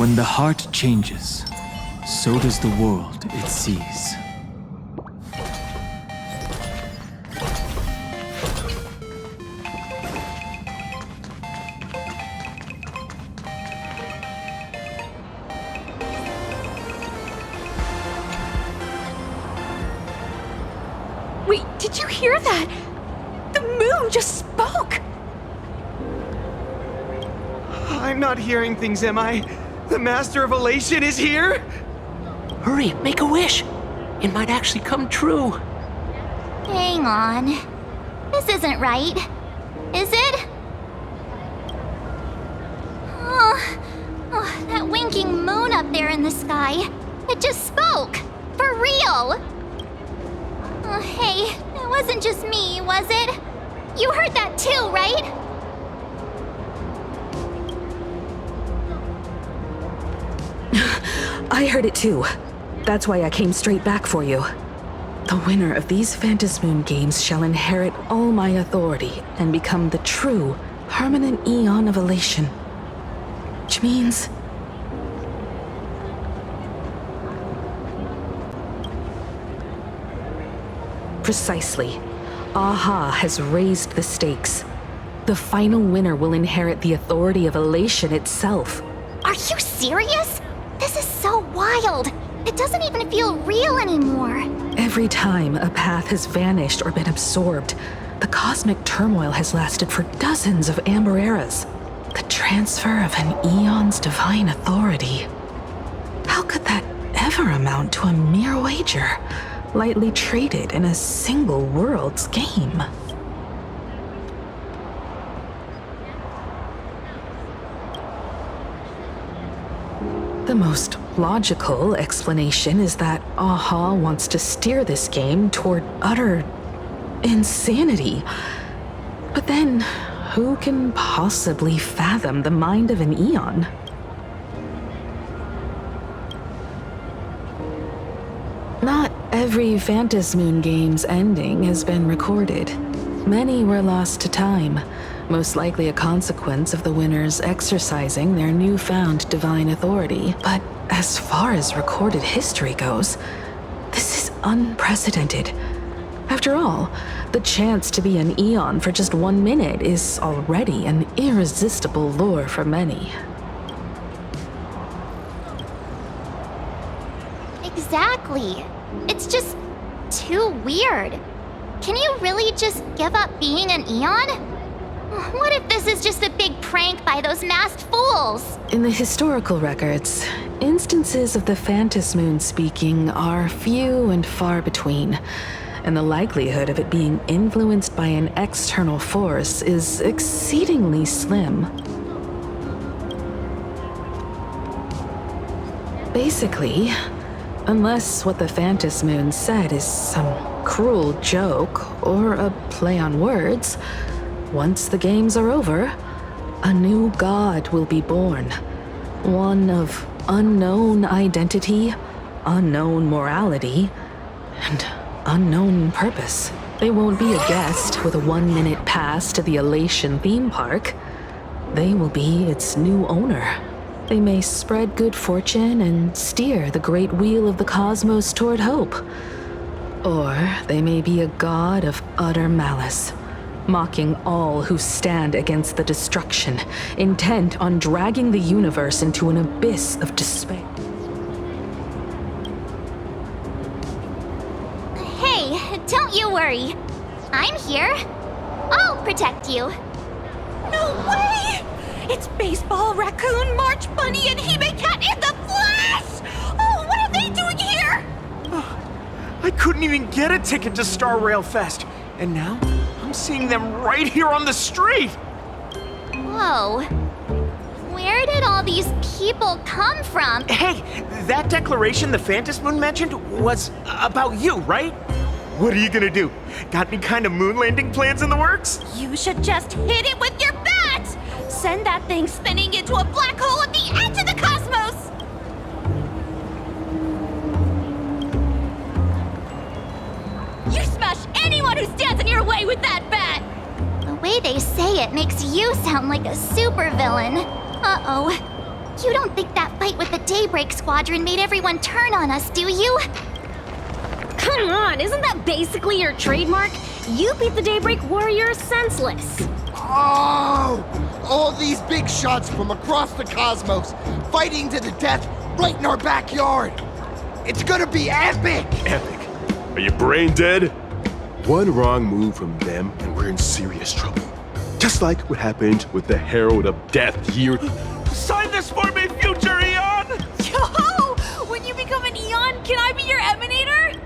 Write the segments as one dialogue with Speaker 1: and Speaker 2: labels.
Speaker 1: When the heart changes, so does the world it sees.
Speaker 2: Wait, did you hear that? The moon just spoke!
Speaker 3: I'm not hearing things, am I? The Master of Elation is here?
Speaker 4: Hurry, make a wish. It might actually come true.
Speaker 5: Hang on. This isn't right. Is it? Oh, that winking moon up there in the sky. It just spoke. For real. Oh, hey, it wasn't just me, was it? You heard that too, right?
Speaker 2: I heard it too. That's why I came straight back for you. The winner of these Phantasmoon games shall inherit all my authority and become the true, permanent Eon of Elation. Which means... Precisely. Aha has raised the stakes. The final winner will inherit the authority of Elation itself.
Speaker 5: Are you serious? This is so wild. It doesn't even feel real anymore.
Speaker 2: Every time a path has vanished or been absorbed, the cosmic turmoil has lasted for dozens of Amber Eras. The transfer of an Eon's divine authority. How could that ever amount to a mere wager, lightly traded in a single world's game? The most logical explanation is that Aha wants to steer this game toward utter insanity. But then, who can possibly fathom the mind of an Eon? Not every Phantasmoon game's ending has been recorded. Many were lost to time, most likely a consequence of the winners exercising their newfound divine authority. But as far as recorded history goes, this is unprecedented. After all, the chance to be an Eon for just 1 minute is already an irresistible lure for many.
Speaker 5: Exactly. It's just too weird. Can you really just give up being an Eon? What if this is just a big prank by those masked fools?
Speaker 2: In the historical records, instances of the Phantasmoon speaking are few and far between, and the likelihood of it being influenced by an external force is exceedingly slim. Basically, unless what the Phantasmoon said is some cruel joke or a play on words, once the games are over, a new god will be born. One of unknown identity, unknown morality, and unknown purpose. They won't be a guest with a 1-minute pass to the Elation theme park. They will be its new owner. They may spread good fortune and steer the great wheel of the cosmos toward hope. Or they may be a god of utter malice, mocking all who stand against the destruction, intent on dragging the universe into an abyss of despair.
Speaker 5: Hey, don't you worry. I'm here. I'll protect you.
Speaker 2: No way! It's Baseball, Raccoon, March Bunny, and Hime Cat in the flesh! Oh, what are they doing here?
Speaker 3: I couldn't even get a ticket to Star Rail Fest, and now I'm seeing them right here on the street!
Speaker 5: Whoa. Where did all these people come from?
Speaker 3: Hey, that declaration the Phantasmoon mentioned was about you, right? What are you gonna do? Got any kind of moon landing plans in the works?
Speaker 2: You should just hit it with your bat! Send that thing spinning into a black hole at the edge of the cosmos! You smash anyone who stands in your way with that bat!
Speaker 5: The way they say it makes you sound like a supervillain. Uh-oh. You don't think that fight with the Daybreak Squadron made everyone turn on us, do you?
Speaker 6: Come on, isn't that basically your trademark? You beat the Daybreak Warriors senseless.
Speaker 7: Oh! All these big shots from across the cosmos, fighting to the death right in our backyard. It's gonna be epic!
Speaker 8: Epic. Are you brain dead? One wrong move from them and we're in serious trouble. Just like what happened with the Herald of Death year.
Speaker 3: Sign this for me, future Eon!
Speaker 6: Yo! When you become an Eon, can I be your Emanator?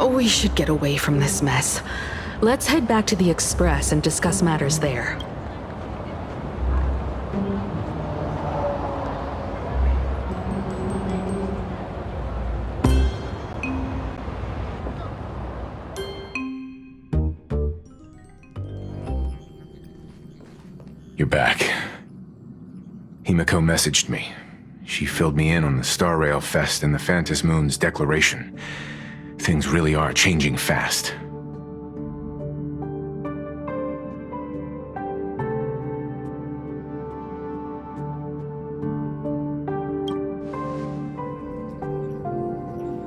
Speaker 2: We should get away from this mess. Let's head back to the Express and discuss matters there.
Speaker 9: You're back. Himiko messaged me. She filled me in on the Star Rail Fest and the Phantom Moon's declaration. Things really are changing fast.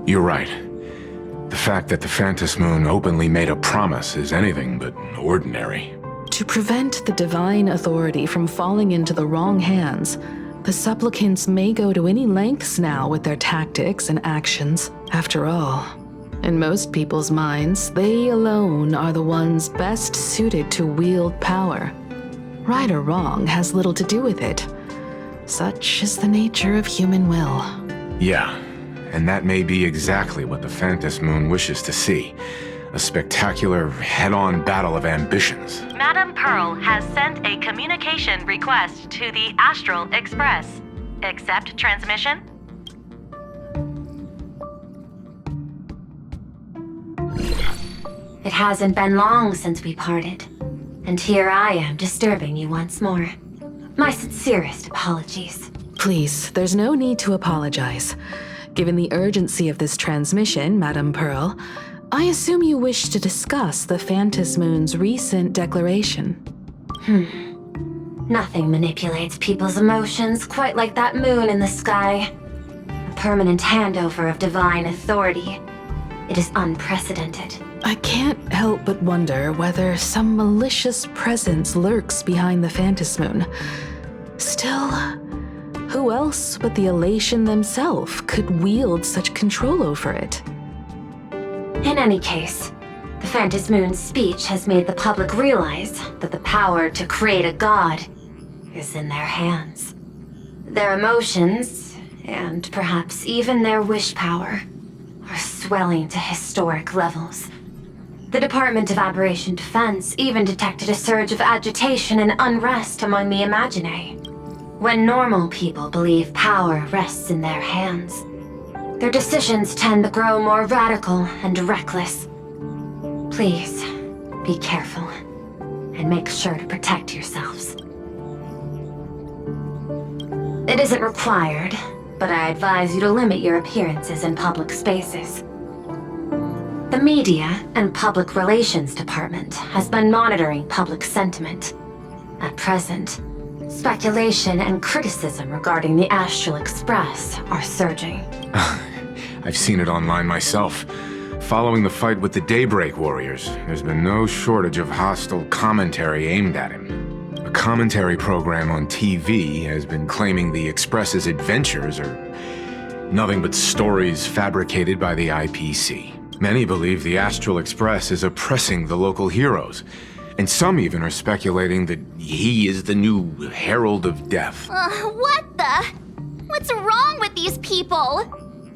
Speaker 9: You're right. The fact that the Phantom Moon openly made a promise is anything but ordinary.
Speaker 2: To prevent the divine authority from falling into the wrong hands, the supplicants may go to any lengths now with their tactics and actions. After all, in most people's minds, they alone are the ones best suited to wield power. Right or wrong has little to do with it. Such is the nature of human will.
Speaker 9: Yeah, and that may be exactly what the Phantom Moon wishes to see. A spectacular, head-on battle of ambitions.
Speaker 10: Madam Pearl has sent a communication request to the Astral Express. Accept transmission?
Speaker 11: It hasn't been long since we parted, and here I am disturbing you once more. My sincerest apologies.
Speaker 2: Please, there's no need to apologize. Given the urgency of this transmission, Madam Pearl, I assume you wish to discuss the Phantom Moon's recent declaration.
Speaker 11: Nothing manipulates people's emotions quite like that moon in the sky. A permanent handover of divine authority. It is unprecedented.
Speaker 2: I can't help but wonder whether some malicious presence lurks behind the Phantom Moon. Still, who else but the Elation themselves could wield such control over it?
Speaker 11: In any case, the Phantom Moon's speech has made the public realize that the power to create a god is in their hands. Their emotions, and perhaps even their wish power, are swelling to historic levels. The Department of Aberration Defense even detected a surge of agitation and unrest among the Imaginae. When normal people believe power rests in their hands, their decisions tend to grow more radical and reckless. Please, be careful, and make sure to protect yourselves. It isn't required, but I advise you to limit your appearances in public spaces. The Media and Public Relations Department has been monitoring public sentiment. At present, speculation and criticism regarding the Astral Express are surging.
Speaker 9: I've seen it online myself. Following the fight with the Daybreak Warriors, there's been no shortage of hostile commentary aimed at him. A commentary program on TV has been claiming the Express's adventures are nothing but stories fabricated by the IPC. Many believe the Astral Express is oppressing the local heroes, and some even are speculating that he is the new Herald of Death.
Speaker 5: What the? What's wrong with these people?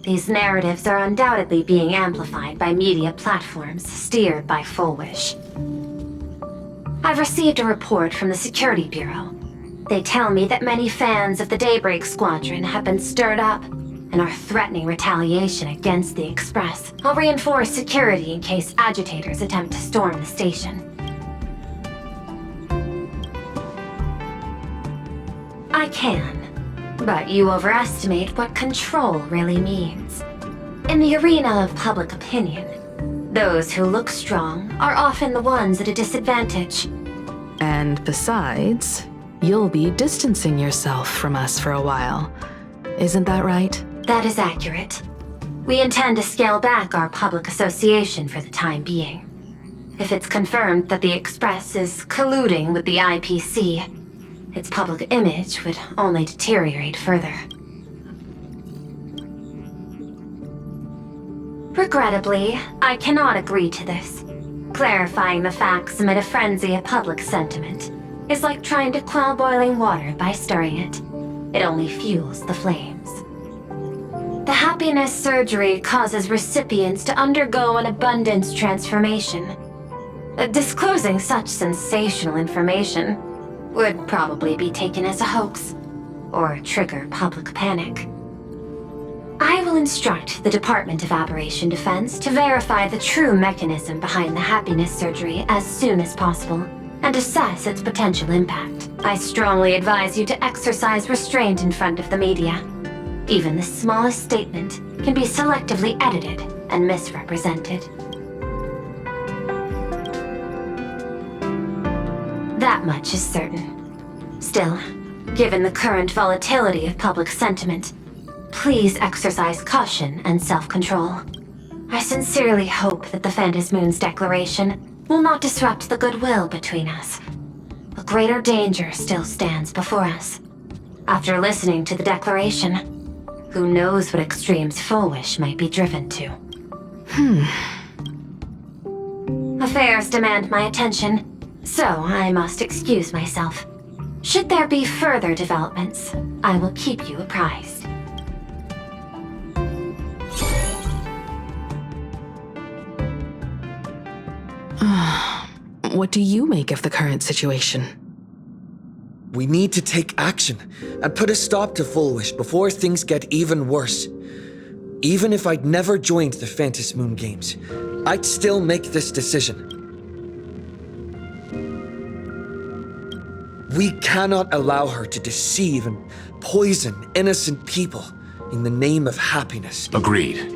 Speaker 11: These narratives are undoubtedly being amplified by media platforms steered by Full Wish. I've received a report from the Security Bureau. They tell me that many fans of the Daybreak Squadron have been stirred up and are threatening retaliation against the Express. I'll reinforce security in case agitators attempt to storm the station. I can. But you overestimate what control really means. In the arena of public opinion, those who look strong are often the ones at a disadvantage.
Speaker 2: And besides, you'll be distancing yourself from us for a while. Isn't that right?
Speaker 11: That is accurate. We intend to scale back our public association for the time being. If it's confirmed that the Express is colluding with the IPC, its public image would only deteriorate further. Regrettably, I cannot agree to this. Clarifying the facts amid a frenzy of public sentiment is like trying to quell boiling water by stirring it. It only fuels the flames. The happiness surgery causes recipients to undergo an abundance transformation. Disclosing such sensational information would probably be taken as a hoax, or trigger public panic. I will instruct the Department of Aberration Defense to verify the true mechanism behind the happiness surgery as soon as possible, and assess its potential impact. I strongly advise you to exercise restraint in front of the media. Even the smallest statement can be selectively edited and misrepresented. That much is certain. Still, given the current volatility of public sentiment, please exercise caution and self-control. I sincerely hope that the Phantom Moon's declaration will not disrupt the goodwill between us. A greater danger still stands before us. After listening to the declaration, who knows what extremes Fullwish might be driven to. Affairs demand my attention, so I must excuse myself. Should there be further developments, I will keep you apprised.
Speaker 2: What do you make of the current situation?
Speaker 12: We need to take action and put a stop to Fullwish before things get even worse. Even if I'd never joined the Phantom Moon Games, I'd still make this decision. We cannot allow her to deceive and poison innocent people in the name of happiness.
Speaker 9: Agreed.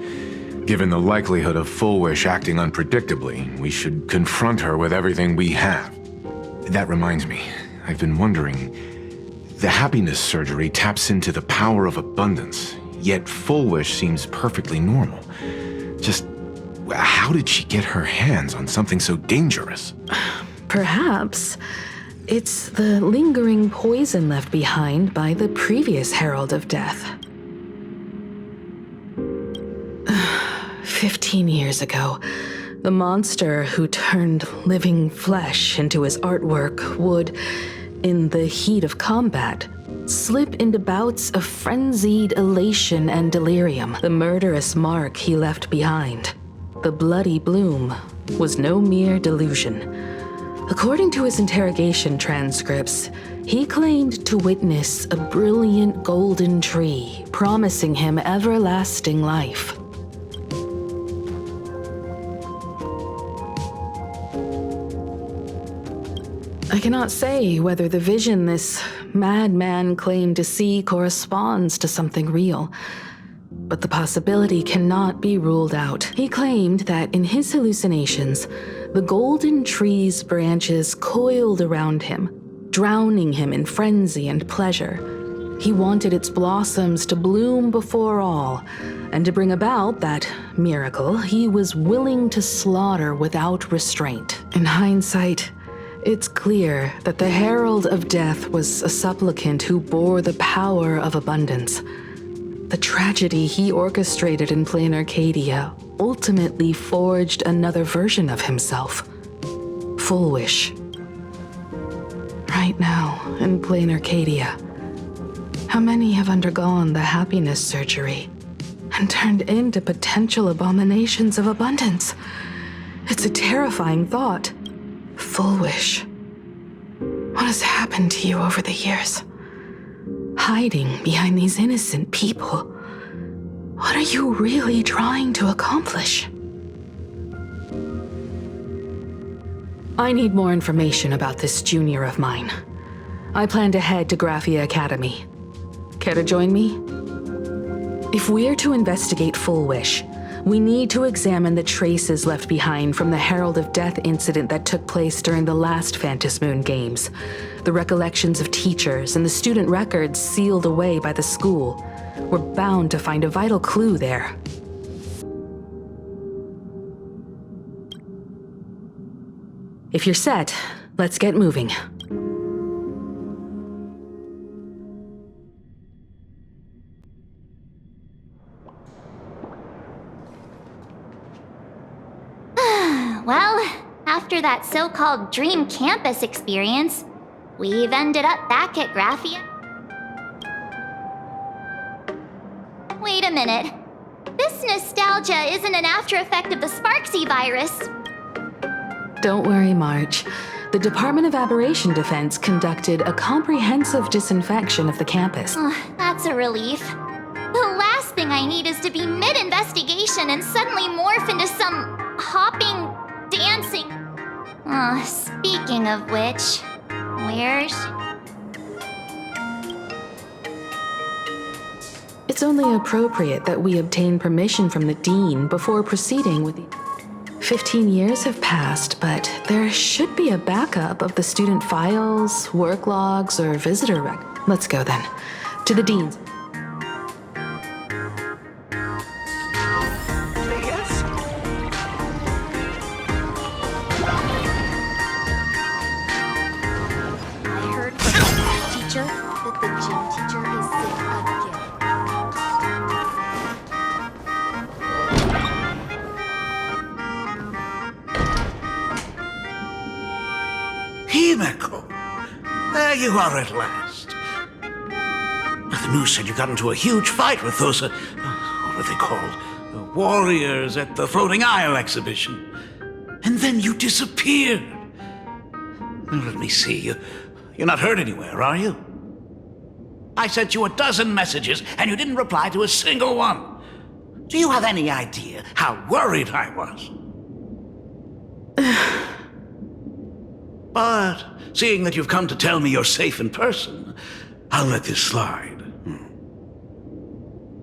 Speaker 9: Given the likelihood of Fullwish acting unpredictably, we should confront her with everything we have. That reminds me, I've been wondering, the happiness surgery taps into the power of abundance, yet Fullwish seems perfectly normal. Just, how did she get her hands on something so dangerous?
Speaker 2: Perhaps it's the lingering poison left behind by the previous Herald of Death. 15 years ago, the monster who turned living flesh into his artwork would, in the heat of combat, slip into bouts of frenzied elation and delirium. The murderous mark he left behind, the bloody bloom, was no mere delusion. According to his interrogation transcripts, he claimed to witness a brilliant golden tree promising him everlasting life. I cannot say whether the vision this madman claimed to see corresponds to something real, but the possibility cannot be ruled out. He claimed that in his hallucinations, the golden tree's branches coiled around him, drowning him in frenzy and pleasure. He wanted its blossoms to bloom before all, and to bring about that miracle, he was willing to slaughter without restraint. In hindsight, it's clear that the Herald of Death was a supplicant who bore the power of abundance. The tragedy he orchestrated in Plain Arcadia ultimately forged another version of himself, Fullwish. Right now, in Plain Arcadia, how many have undergone the happiness surgery and turned into potential abominations of abundance? It's a terrifying thought. Fullwish, what has happened to you over the years? Hiding behind these innocent people, what are you really trying to accomplish? I need more information about this junior of mine. I plan to head to Graphia Academy. Care to join me? If we're to investigate Fullwish, We need to examine the traces left behind from the Herald of Death incident that took place during the last Phantom Moon Games. The recollections of teachers and the student records sealed away by the school. We're bound to find a vital clue there. If you're set, let's get moving.
Speaker 5: Well, after that so-called dream campus experience, we've ended up back at Graphia. Wait a minute. This nostalgia isn't an after effect of the Sparksy virus.
Speaker 2: Don't worry, Marge. The Department of Aberration Defense conducted a comprehensive disinfection of the campus.
Speaker 5: That's a relief. The last thing I need is to be mid-investigation and suddenly morph into some hopping, dancing... speaking of which, where's...
Speaker 2: It's only appropriate that we obtain permission from the Dean before proceeding with the... 15 years have passed, but there should be a backup of the student files, work logs, or visitor rec. Let's go then. To the Dean's.
Speaker 6: I heard from the math teacher that the gym teacher is sick again.
Speaker 13: Himeko! There you are at last. The news said you got into a huge fight with those, what were they called? The warriors at the Floating Isle exhibition. And then you disappeared. Let me see, you're not hurt anywhere, are you? I sent you a dozen messages and you didn't reply to a single one. Do you have any idea how worried I was? But seeing that you've come to tell me you're safe in person, I'll let this slide.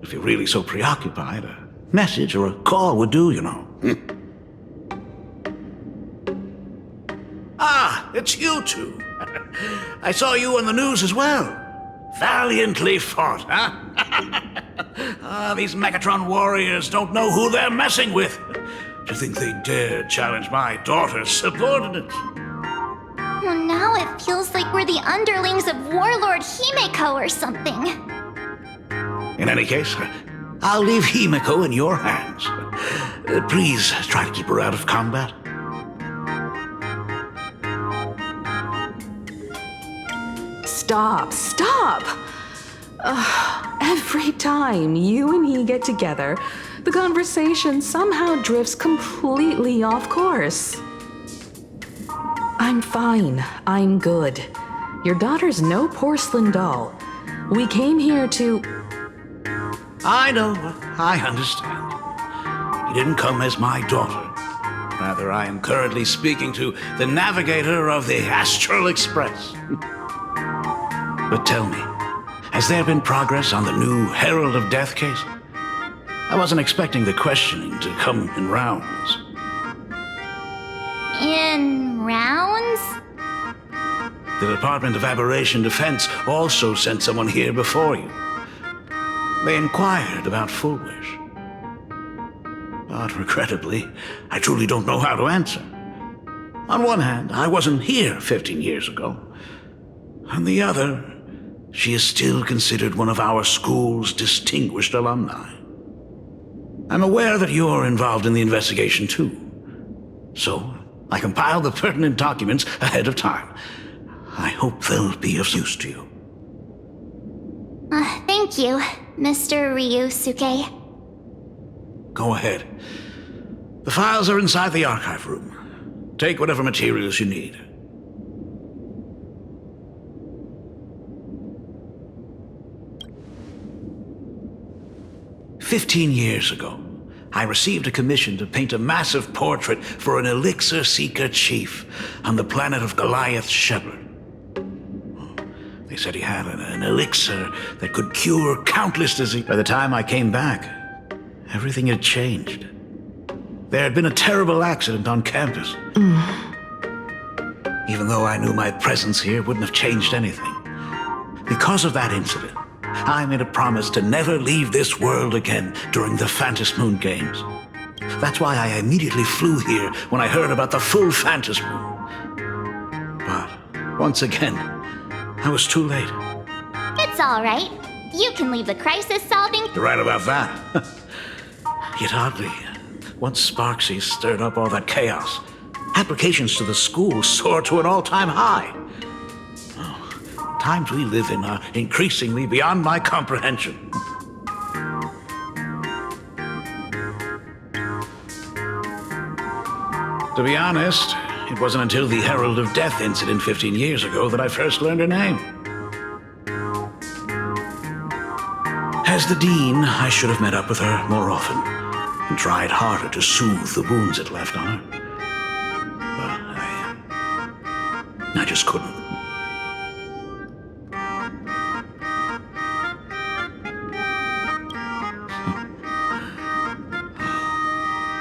Speaker 13: If you're really so preoccupied, a message or a call would do, you know. Ah, it's you two. I saw you on the news as well. Valiantly fought, huh? These Megatron warriors don't know who they're messing with. To think they dare challenge my daughter's subordinates.
Speaker 5: Well, now it feels like we're the underlings of Warlord Himeko or something.
Speaker 13: In any case, I'll leave Himeko in your hands. Please try to keep her out of combat.
Speaker 2: Stop! Every time you and he get together, the conversation somehow drifts completely off course. I'm fine. I'm good. Your daughter's no porcelain doll. We came here to...
Speaker 13: I know. I understand. You didn't come as my daughter. Rather, I am currently speaking to the navigator of the Astral Express. But tell me, has there been progress on the new Herald of Death case? I wasn't expecting the questioning to come in rounds.
Speaker 5: In rounds?
Speaker 13: The Department of Aberration Defense also sent someone here before you. They inquired about Full Wish. But regrettably, I truly don't know how to answer. On one hand, I wasn't here 15 years ago. On the other, she is still considered one of our school's distinguished alumni. I'm aware that you're involved in the investigation too. So, I compiled the pertinent documents ahead of time. I hope they'll be of use to you.
Speaker 5: Thank you, Mr. Ryusuke.
Speaker 13: Go ahead. The files are inside the archive room. Take whatever materials you need. "15 years ago, I received a commission to paint a massive portrait for an elixir seeker chief on the planet of Goliath Shepherd. They said he had an elixir that could cure countless diseases. By the time I came back, everything had changed. There had been a terrible accident on campus. Even though I knew my presence here wouldn't have changed anything. Because of that incident, I made a promise to never leave this world again during the Phantom Moon Games. That's why I immediately flew here when I heard about the full Phantom Moon. But once again, I was too late.
Speaker 5: It's all right. You can leave the crisis solving.
Speaker 13: You're right about that. Yet oddly, once Sparksy stirred up all that chaos, applications to the school soared to an all-time high. Oh, times we live in are increasingly beyond my comprehension. To be honest, it wasn't until the Herald of Death incident 15 years ago that I first learned her name. As the Dean, I should have met up with her more often and tried harder to soothe the wounds it left on her. But I just couldn't.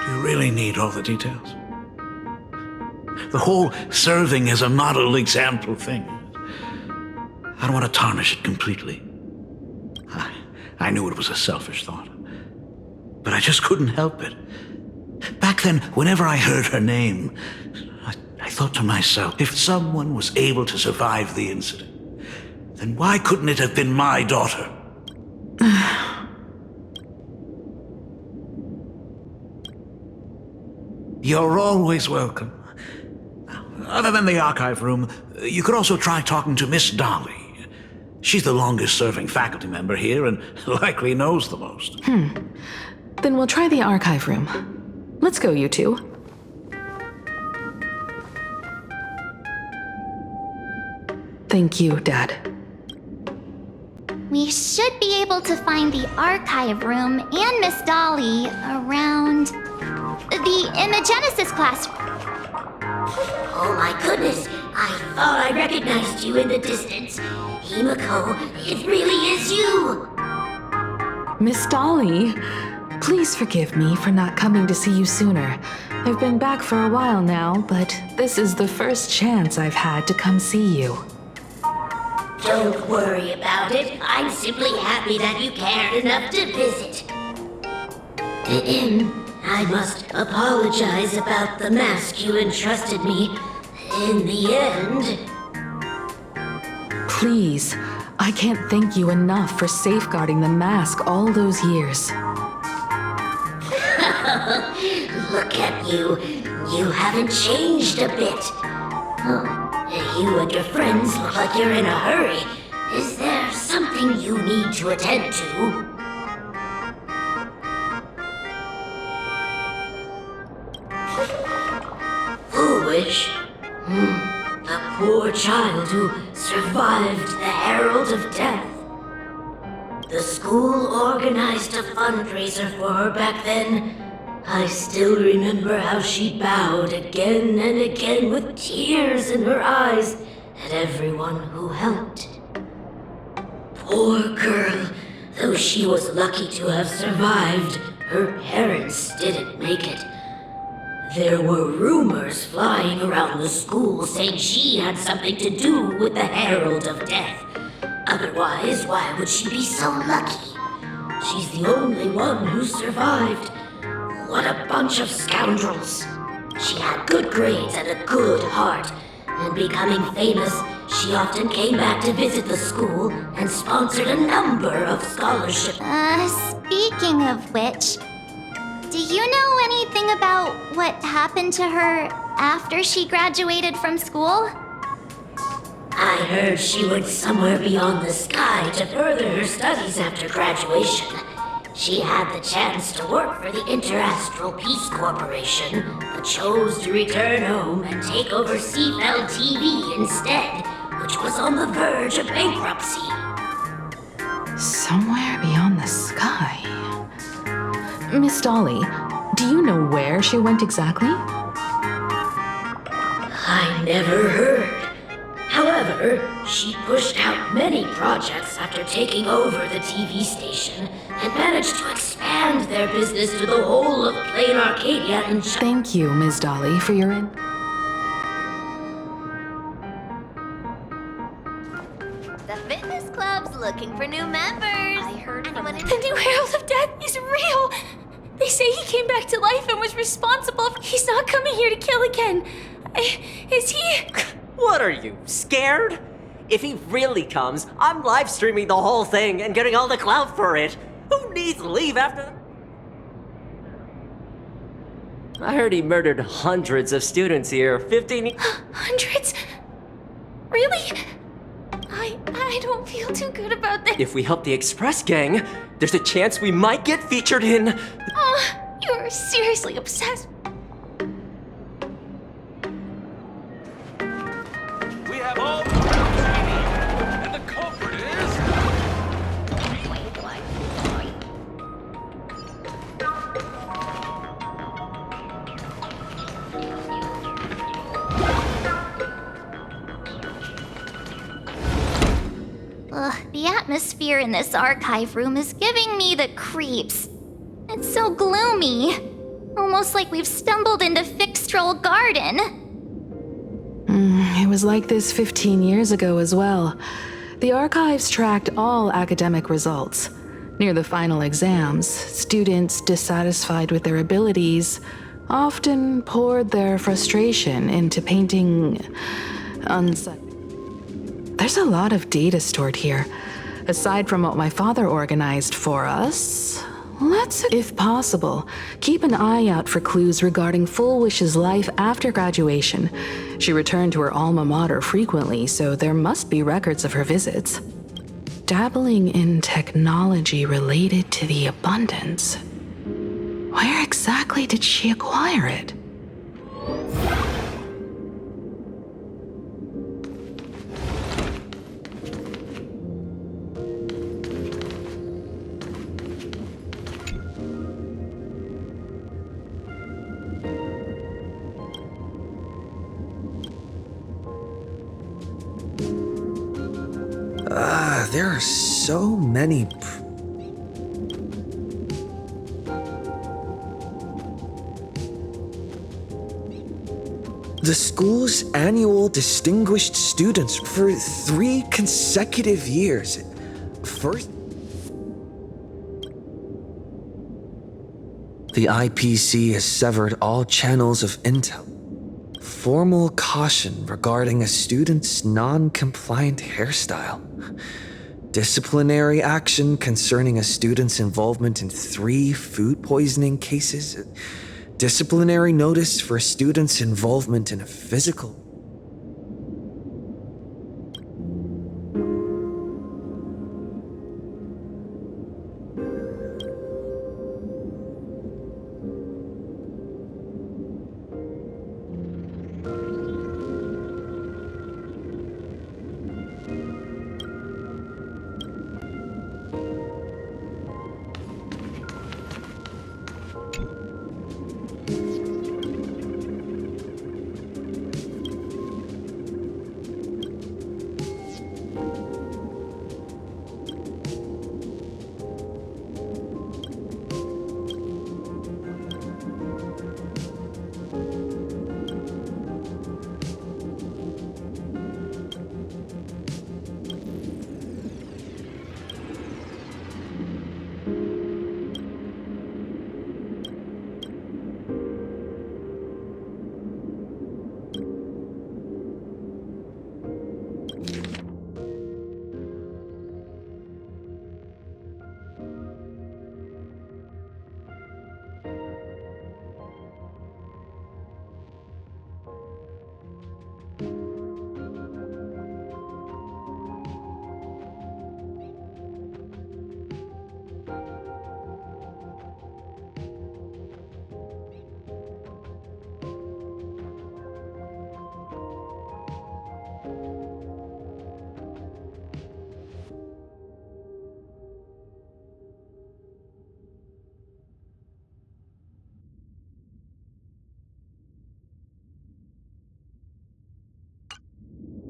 Speaker 13: Do you really need all the details? The whole serving as a model example thing. I don't want to tarnish it completely. I knew it was a selfish thought, but I just couldn't help it. Back then, whenever I heard her name, I thought to myself, if someone was able to survive the incident, then why couldn't it have been my daughter? You're always welcome. Other than the archive room, you could also try talking to Miss Dolly. She's the longest-serving faculty member here and likely knows the most.
Speaker 2: Then we'll try the archive room. Let's go, you two. Thank you, Dad.
Speaker 5: We should be able to find the archive room and Miss Dolly around the Imagenesis class.
Speaker 14: Oh my goodness, I thought I recognized you in the distance. Himiko, it really is you!
Speaker 2: Miss Dolly, please forgive me for not coming to see you sooner. I've been back for a while now, but this is the first chance I've had to come see you.
Speaker 14: Don't worry about it. I'm simply happy that you cared enough to visit. I must apologize about the mask you entrusted me. In the end...
Speaker 2: Please, I can't thank you enough for safeguarding the mask all those years.
Speaker 14: Look at you. You haven't changed a bit. You and your friends look like you're in a hurry. Is there something you need to attend to? Foolish? The poor child who survived the Herald of Death. The school organized a fundraiser for her back then. I still remember how she bowed again and again with tears in her eyes at everyone who helped. Poor girl, though she was lucky to have survived, her parents didn't make it. There were rumors flying around the school saying she had something to do with the Herald of Death. Otherwise, why would she be so lucky? She's the only one who survived. What a bunch of scoundrels. She had good grades and a good heart, and becoming famous, she often came back to visit the school and sponsored a number of scholarships.
Speaker 5: Speaking of which, do you know anything about what happened to her after she graduated from school?
Speaker 14: I heard she went somewhere beyond the sky to further her studies after graduation. She had the chance to work for the Interastral Peace Corporation, but chose to return home and take over Seafeld TV instead, which was on the verge of bankruptcy.
Speaker 2: Somewhere beyond the sky. Miss Dolly, do you know where she went exactly?
Speaker 14: I never heard. However, She pushed out many projects after taking over the TV station and managed to expand their business to the whole of Plain Arcadia and
Speaker 2: Thank you, Ms. Dolly, for your in.
Speaker 15: The fitness club's looking for new members. I heard from
Speaker 16: The new Herald of Death is real! They say he came back to life and was responsible. He's not coming here to kill again. Is he?
Speaker 17: What are you, scared? If he really comes, I'm live streaming the whole thing and getting all the clout for it. Who needs leave after? I heard he murdered hundreds of students here. 15.
Speaker 16: Hundreds? Really? I don't feel too good about this.
Speaker 17: If we help the Express Gang, there's a chance we might get featured in.
Speaker 16: You're seriously obsessed.
Speaker 18: We have all the rounds we need, and the culprit is...
Speaker 5: The atmosphere in this archive room is giving me the creeps. It's so gloomy. Almost like we've stumbled into Fixtroll Garden.
Speaker 2: It was like this 15 years ago as well. The archives tracked all academic results. Near the final exams, students dissatisfied with their abilities often poured their frustration into painting There's a lot of data stored here. Aside from what my father organized for us, let's, if possible, keep an eye out for clues regarding Fullwish's life after graduation. She returned to her alma mater frequently, so there must be records of her visits. Dabbling in technology related to the abundance. Where exactly did she acquire it?
Speaker 12: There are so many. The school's annual distinguished students for 3 consecutive years. First, the IPC has severed all channels of intel. Formal caution regarding a student's non-compliant hairstyle. Disciplinary action concerning a student's involvement in 3 food poisoning cases. Disciplinary notice for a student's involvement in a physical.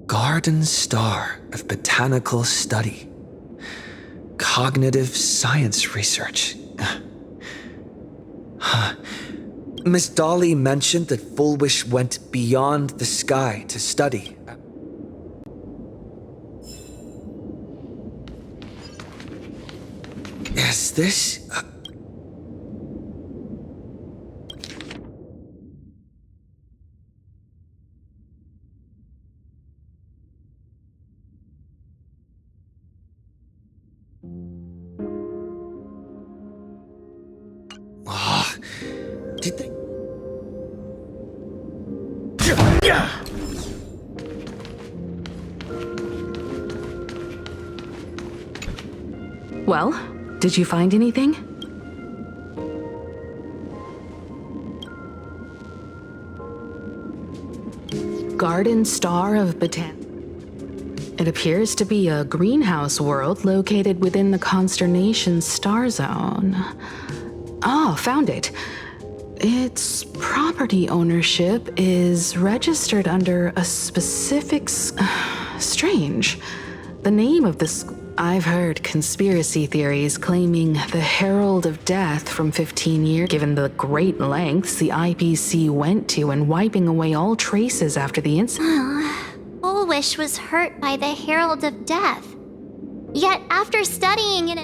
Speaker 12: Garden Star of Botanical Study. Cognitive Science Research. Huh. Miss Dolly mentioned that Full Wish went beyond the sky to study. Is this... Did they...
Speaker 2: Well, did you find anything? Garden Star of Botanical. It appears to be a greenhouse world located within the Consternation Star Zone. Oh, found it. Its property ownership is registered under a specific... strange. The name of this... I've heard conspiracy theories claiming the Herald of Death from 15 years, given the great lengths the IPC went to in wiping away all traces after the incident.
Speaker 5: Full Wish was hurt by the Herald of Death. Yet after studying it...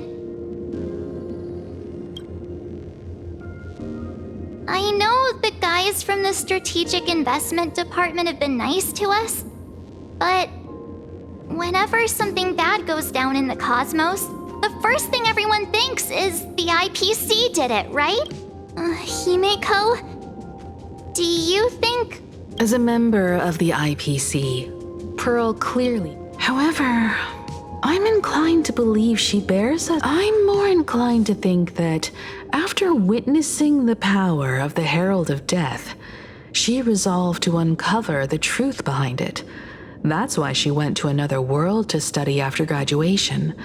Speaker 5: I know the guys from the Strategic Investment Department have been nice to us, but whenever something bad goes down in the cosmos, the first thing everyone thinks is the IPC did it, right? Himeko, do you think...
Speaker 2: As a member of the IPC, Pearl clearly... However, I'm inclined to believe she bears a... I'm more inclined to think that after witnessing the power of the Herald of Death, she resolved to uncover the truth behind it. That's why she went to another world to study after graduation.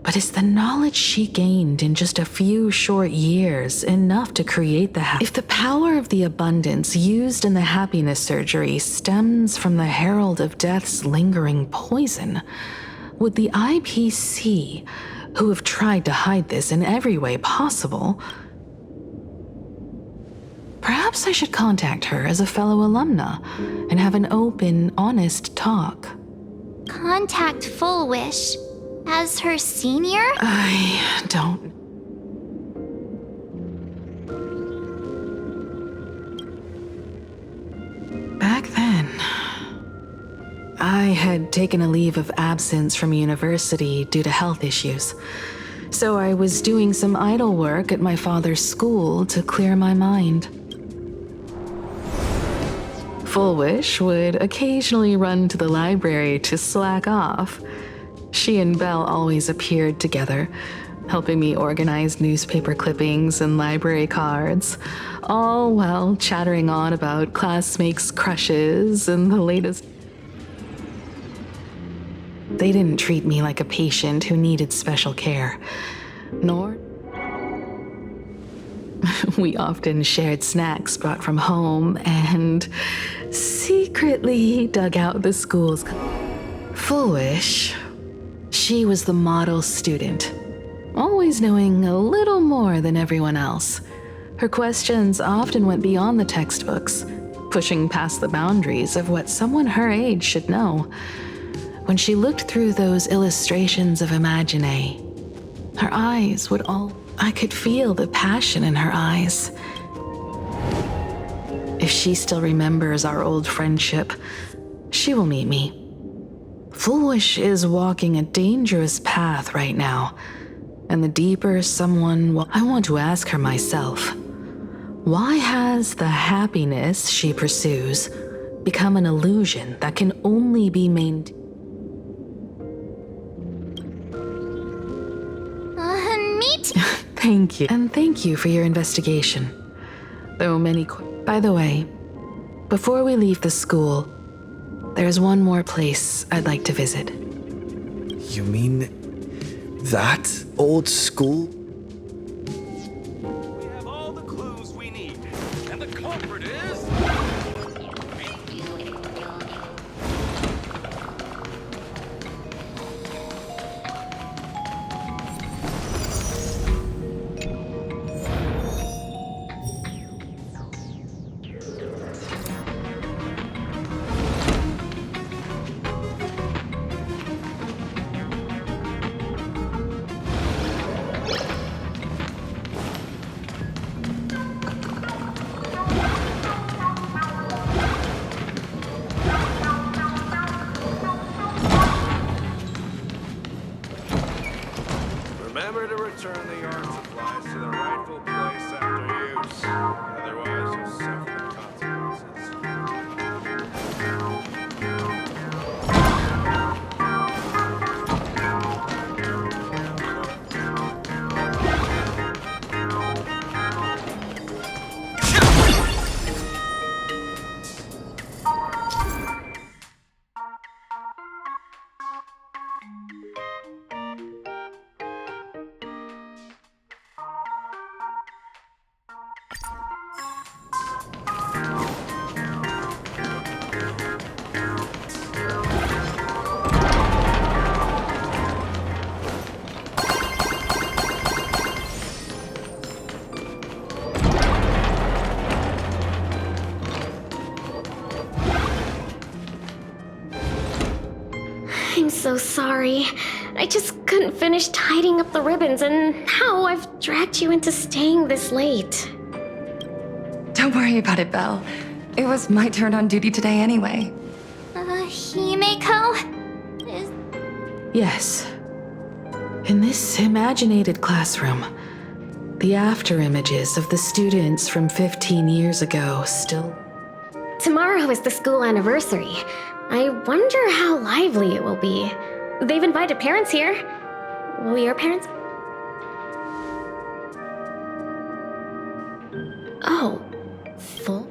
Speaker 2: But is the knowledge she gained in just a few short years enough to create the If the power of the abundance used in the happiness surgery stems from the Herald of Death's lingering poison, would the IPC, who have tried to hide this in every way possible... Perhaps I should contact her as a fellow alumna and have an open, honest talk.
Speaker 5: Contact Full Wish as her senior?
Speaker 2: I don't... Back then, I had taken a leave of absence from university due to health issues. So I was doing some idle work at my father's school to clear my mind. Full Wish would occasionally run to the library to slack off. She and Belle always appeared together, helping me organize newspaper clippings and library cards, all while chattering on about classmates' crushes and the latest. They didn't treat me like a patient who needed special care, nor... We often shared snacks brought from home and secretly dug out the school's... Full Wish, she was the model student, always knowing a little more than everyone else. Her questions often went beyond the textbooks, pushing past the boundaries of what someone her age should know. When she looked through those illustrations of Imagine, her eyes would all... I could feel the passion in her eyes. If she still remembers our old friendship, she will meet me. Full Wish is walking a dangerous path right now, and the deeper someone will... I want to ask her myself, why has the happiness she pursues become an illusion that can only be maintained? Thank you. And thank you for your investigation. Though many... By the way, before we leave the school, there's one more place I'd like to visit.
Speaker 12: You mean that old school?
Speaker 18: We have all the clues we need, and the culprit is... Remember to return the art supplies to their rightful place after use. Otherwise, you'll suffer the consequences.
Speaker 6: I'm so sorry. I just couldn't finish tidying up the ribbons, and now I've dragged you into staying this late.
Speaker 19: Don't worry about it, Belle. It was my turn on duty today anyway.
Speaker 5: Himeko?
Speaker 2: Yes. In this imaginated classroom, the after images of the students from 15 years ago still.
Speaker 6: Tomorrow is the school anniversary. I wonder how lively it will be. They've invited parents here. Will your parents? Oh, full?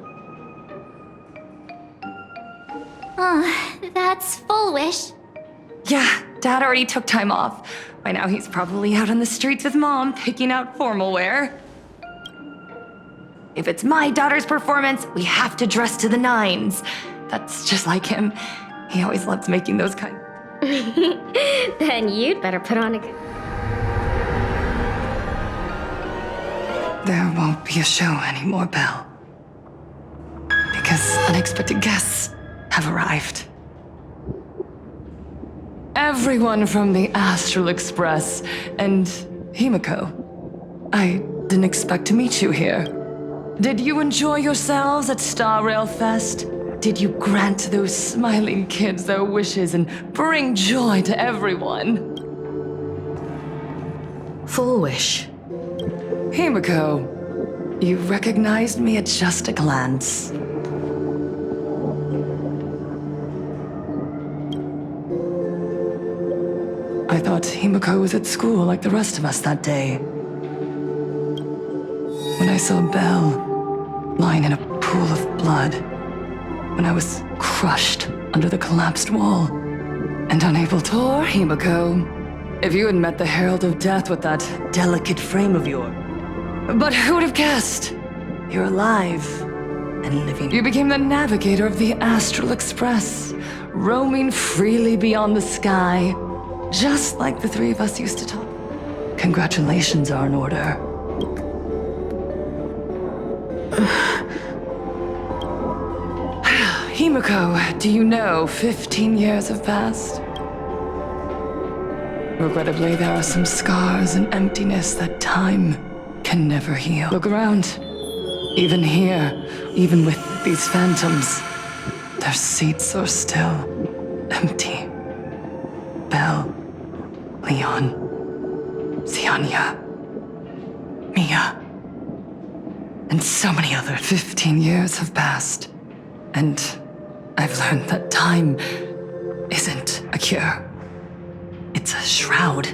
Speaker 5: That's foolish.
Speaker 19: Yeah, Dad already took time off. By now he's probably out on the streets with Mom, picking out formal wear. If it's my daughter's performance, we have to dress to the nines. That's just like him. He always loves making those kind.
Speaker 6: Then you'd better put on a good...
Speaker 19: There won't be a show anymore, Belle. Because unexpected guests have arrived. Everyone from the Astral Express and Himeko. I didn't expect to meet you here. Did you enjoy yourselves at Star Rail Fest? Did you grant those smiling kids their wishes and bring joy to everyone?
Speaker 2: Full wish.
Speaker 19: Himeko, you recognized me at just a glance. I thought Himeko was at school like the rest of us that day. When I saw Belle lying in a pool of blood, when I was crushed under the collapsed wall and unable to... Poor Himeko. If you had met the Herald of Death with that delicate frame of yours. But who would have guessed? You're alive and living. You became the navigator of the Astral Express, roaming freely beyond the sky, just like the three of us used to talk. Congratulations are in order. Himeko, do you know 15 years have passed? Regrettably, there are some scars and emptiness that time can never heal. Look around. Even here, even with these phantoms, their seats are still empty. Belle, Leon, Xianya, Mia, and so many others. 15 years have passed, and I've learned that time isn't a cure. It's a shroud,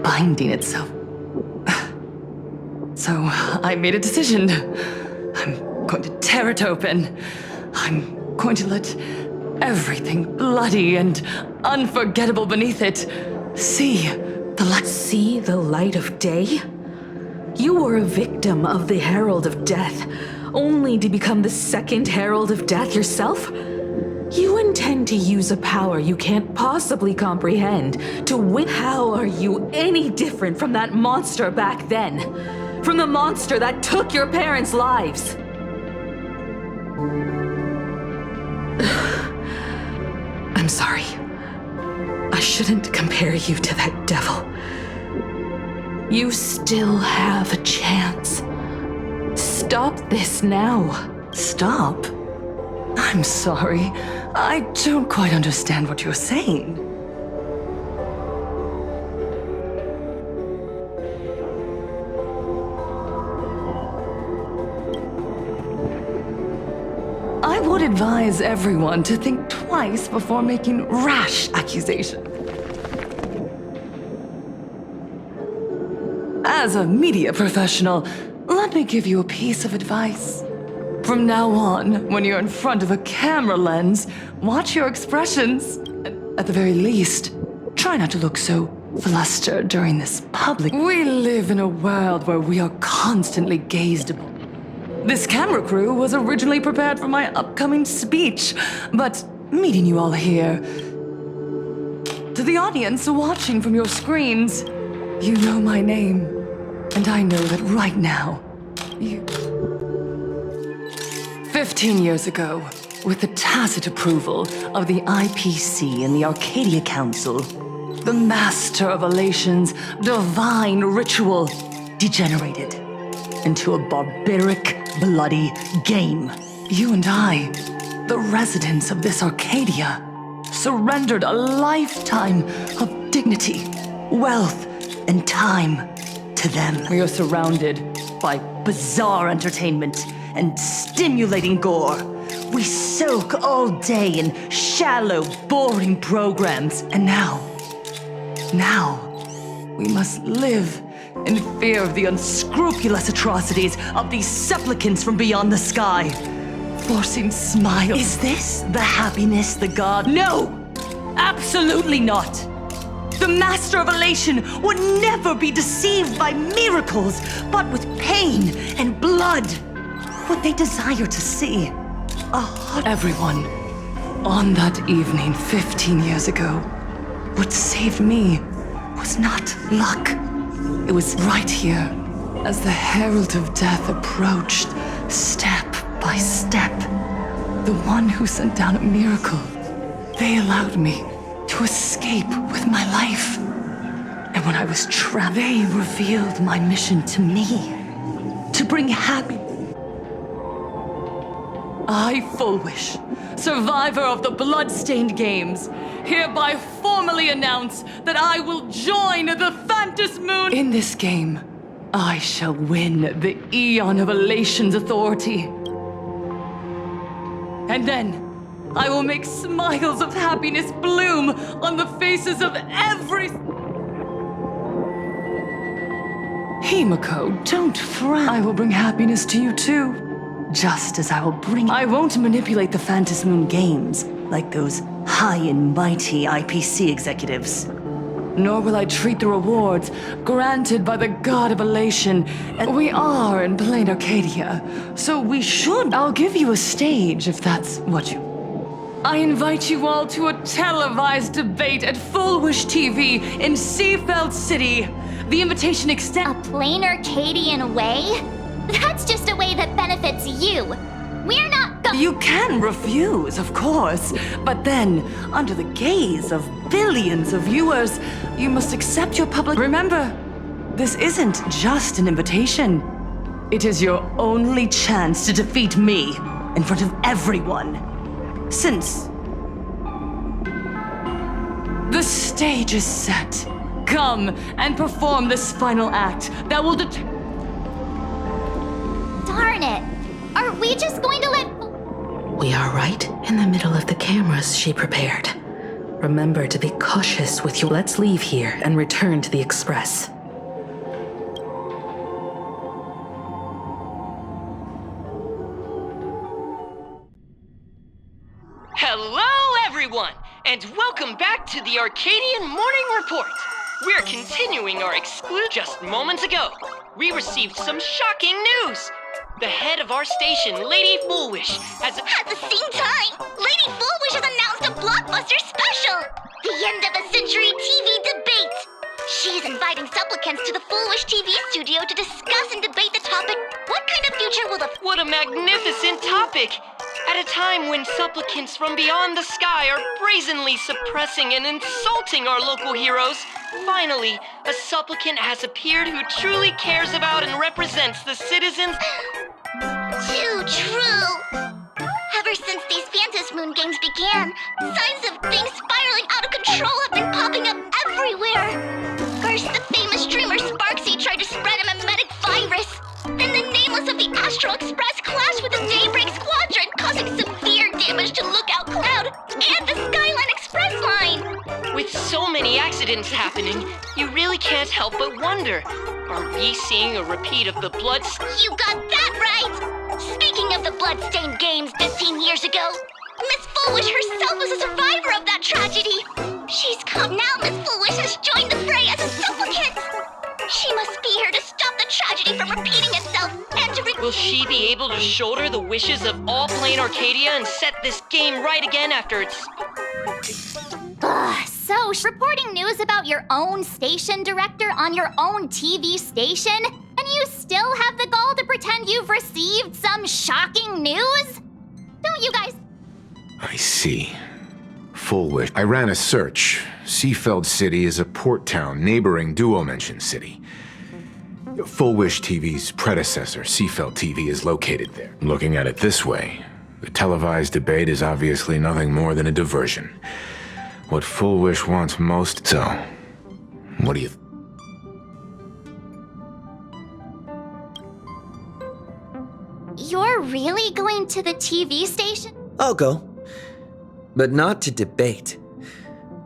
Speaker 19: binding itself. So I made a decision. I'm going to tear it open. I'm going to let everything bloody and unforgettable beneath it see the light.
Speaker 2: See the light of day? You were a victim of the Herald of Death, only to become the second Herald of Death yourself? You intend to use a power you can't possibly comprehend to win. How are you any different from that monster back then? From the monster that took your parents' lives? I'm sorry. I shouldn't compare you to that devil. You still have a chance. Stop this now.
Speaker 19: Stop? I'm sorry. I don't quite understand what you're saying. would advise everyone to think twice before making rash accusations. As a media professional, let me give you a piece of advice. From now on, when you're in front of a camera lens, watch your expressions. At the very least, try not to look so flustered during this public. We live in a world where we are constantly gazed upon. This camera crew was originally prepared for my upcoming speech, but meeting you all here, to the audience watching from your screens, you know my name, and I know that right now, you... 15 years ago, with the tacit approval of the IPC and the Arcadia Council, the Master of Elation's divine ritual degenerated into a barbaric, bloody game. You and I, the residents of this Arcadia, surrendered a lifetime of dignity, wealth, and time to them. We are surrounded by bizarre entertainment and stimulating gore. We soak all day in shallow, boring programs. And now, we must live in fear of the unscrupulous atrocities of these supplicants from beyond the sky, forcing smiles. Is this the happiness the god? No! Absolutely not! The Master of Elation would never be deceived by miracles, but with pain and blood. What they desire to see. Everyone, on that evening 15 years ago, what saved me was not luck. It was right here, as the Herald of Death approached, step by step. The one who sent down a miracle. They allowed me to escape with my life. And when I was trapped, they revealed my mission to me. To bring happiness. I, Fullwish, survivor of the Bloodstained Games, hereby formally announce that I will join the Phantom Moon. In this game, I shall win the Eon of Elation's authority. And then, I will make smiles of happiness bloom on the faces of every... Himiko, don't frown. I will bring happiness to you too. Just as I will bring... I won't manipulate the Phantom Moon Games like those high and mighty IPC executives. Nor will I treat the rewards granted by the God of Elation. And we are in plain Arcadia, so we should... I'll give you a stage if that's what you... I invite you all to a televised debate at Fullwish TV in Seafeld City. The invitation extends...
Speaker 5: A plain Arcadian way? That's just a way that benefits you. We're not
Speaker 19: You can refuse, of course, but then, under the gaze of billions of viewers, you must accept your public... Remember, this isn't just an invitation. It is your only chance to defeat me in front of everyone. Since the stage is set, come and perform this final act that will
Speaker 5: Darn it! Are we just going to let...
Speaker 2: We are right in the middle of the cameras she prepared. Remember to be cautious with your... Let's leave here and return to the Express.
Speaker 20: Hello, everyone, and welcome back to the Arcadian Morning Report. We're continuing our exclusive. Just moments ago, we received some shocking news. The head of our station, Lady Fullwish, has...
Speaker 5: At the same time, Lady Fullwish has announced a blockbuster special! The end of a century TV debate! She is inviting supplicants to the Fullwish TV studio to discuss and debate the topic, what kind of future will the...
Speaker 20: What a magnificent topic! At a time when supplicants from beyond the sky are brazenly suppressing and insulting our local heroes, finally, a supplicant has appeared who truly cares about and represents the citizens...
Speaker 5: Too true! Ever since these Phantom Moon games began, signs of things spiraling out of control have been popping up everywhere! First, the famous streamer Sparksy tried to spread a mimetic virus. Then the nameless of the Astral Express clashed with the Daybreak Squadron, causing severe
Speaker 20: wonder, are we seeing a repeat of the blood...
Speaker 15: You got that right! Speaking of the bloodstained games 15 years ago, Miss Foolish herself was a survivor of that tragedy. She's come now. Miss Foolish has joined the fray as a supplicant. She must be here to stop the tragedy from repeating itself and to
Speaker 20: Will she be able to shoulder the wishes of all playing Arcadia and set this game right again after it's...
Speaker 5: So, reporting news about your own station director on your own TV station? And you still have the gall to pretend you've received some shocking news? Don't you guys...
Speaker 9: I see. Full Wish. I ran a search. Seafeld City is a port town neighboring Duo-Mention City. Full Wish TV's predecessor, Seafeld TV, is located there. Looking at it this way, the televised debate is obviously nothing more than a diversion. What Full Wish wants most, so... What do you...
Speaker 5: You're really going to the TV station?
Speaker 12: I'll go. But not to debate.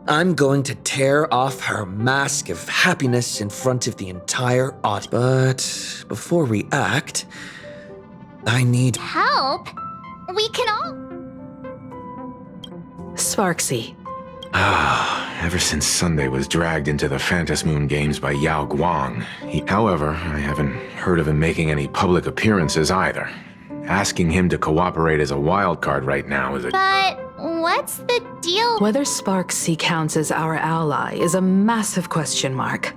Speaker 12: I'm going to tear off her mask of happiness in front of the entire audience. But before we act, I need
Speaker 5: help. We can all...
Speaker 2: Sparksy.
Speaker 9: Ever since Sunday was dragged into the Phantom Moon Games by Yao Guang. However, I haven't heard of him making any public appearances either. Asking him to cooperate as a wildcard right now is a...
Speaker 5: But what's the deal?
Speaker 2: Whether Sparksy counts as our ally is a massive question mark.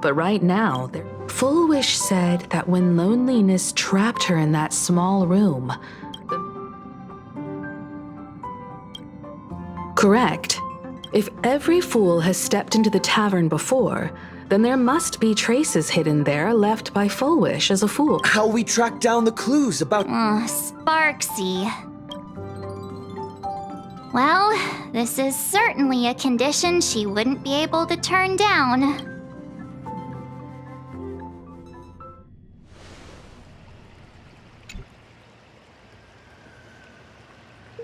Speaker 2: But right now, Full Wish said that when loneliness trapped her in that small room... Correct. If every fool has stepped into the tavern before, then there must be traces hidden there left by Full Wish as a fool.
Speaker 12: How we track down the clues about...
Speaker 5: Sparksy. Well, this is certainly a condition she wouldn't be able to turn down.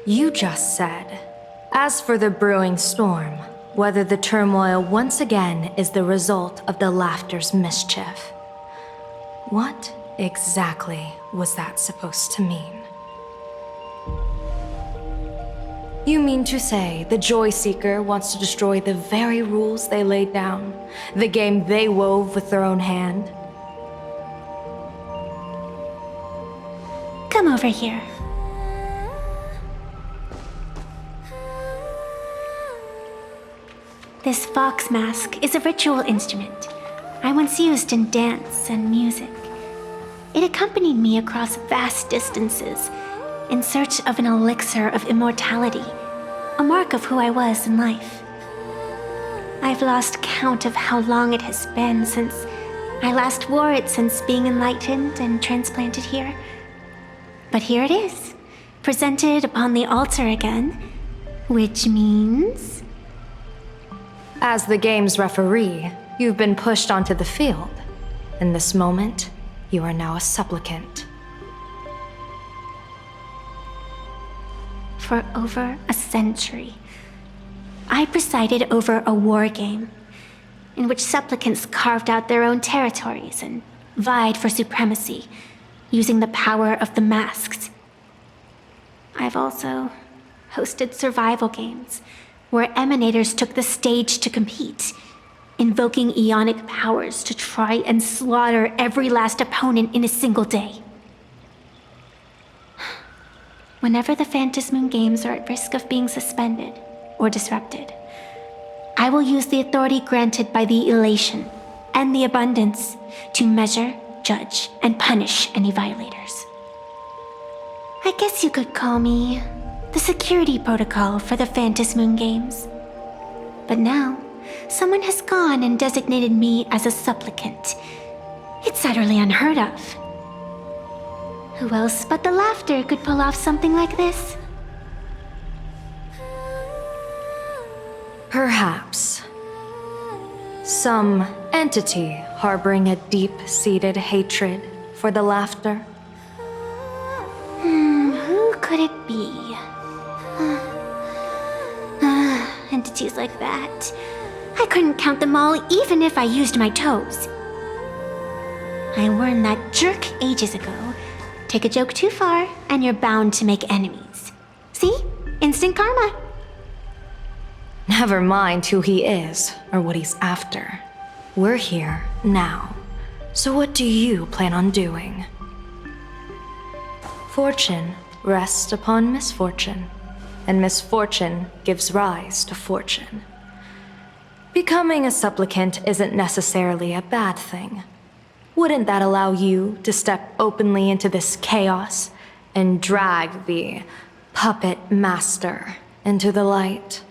Speaker 21: You just said, as for the brewing storm, whether the turmoil once again is the result of the laughter's mischief. What exactly was that supposed to mean? You mean to say the Joy Seeker wants to destroy the very rules they laid down, the game they wove with their own hand?
Speaker 16: Come over here. This fox mask is a ritual instrument I once used in dance and music. It accompanied me across vast distances in search of an elixir of immortality, a mark of who I was in life. I've lost count of how long it has been since I last wore it since being enlightened and transplanted here. But here it is, presented upon the altar again, which means...
Speaker 21: As the game's referee, you've been pushed onto the field. In this moment, you are now a supplicant.
Speaker 16: For over a century, I presided over a war game in which supplicants carved out their own territories and vied for supremacy, using the power of the masks. I've also hosted survival games where emanators took the stage to compete, invoking eonic powers to try and slaughter every last opponent in a single day. Whenever the Phantom Moon Games are at risk of being suspended or disrupted, I will use the authority granted by the elation and the abundance to measure, judge, and punish any violators. I guess you could call me the security protocol for the Phantom Moon Games. But now, someone has gone and designated me as a supplicant. It's utterly unheard of. Who else but the laughter could pull off something like this?
Speaker 21: Perhaps. Some entity harboring a deep-seated hatred for the laughter.
Speaker 16: Who could it be? Entities like that. I couldn't count them all even if I used my toes. I warned that jerk ages ago. Take a joke too far, and you're bound to make enemies. See? Instant karma.
Speaker 21: Never mind who he is or what he's after. We're here now. So what do you plan on doing? Fortune rests upon misfortune, and misfortune gives rise to fortune. Becoming a supplicant isn't necessarily a bad thing. Wouldn't that allow you to step openly into this chaos and drag the puppet master into the light?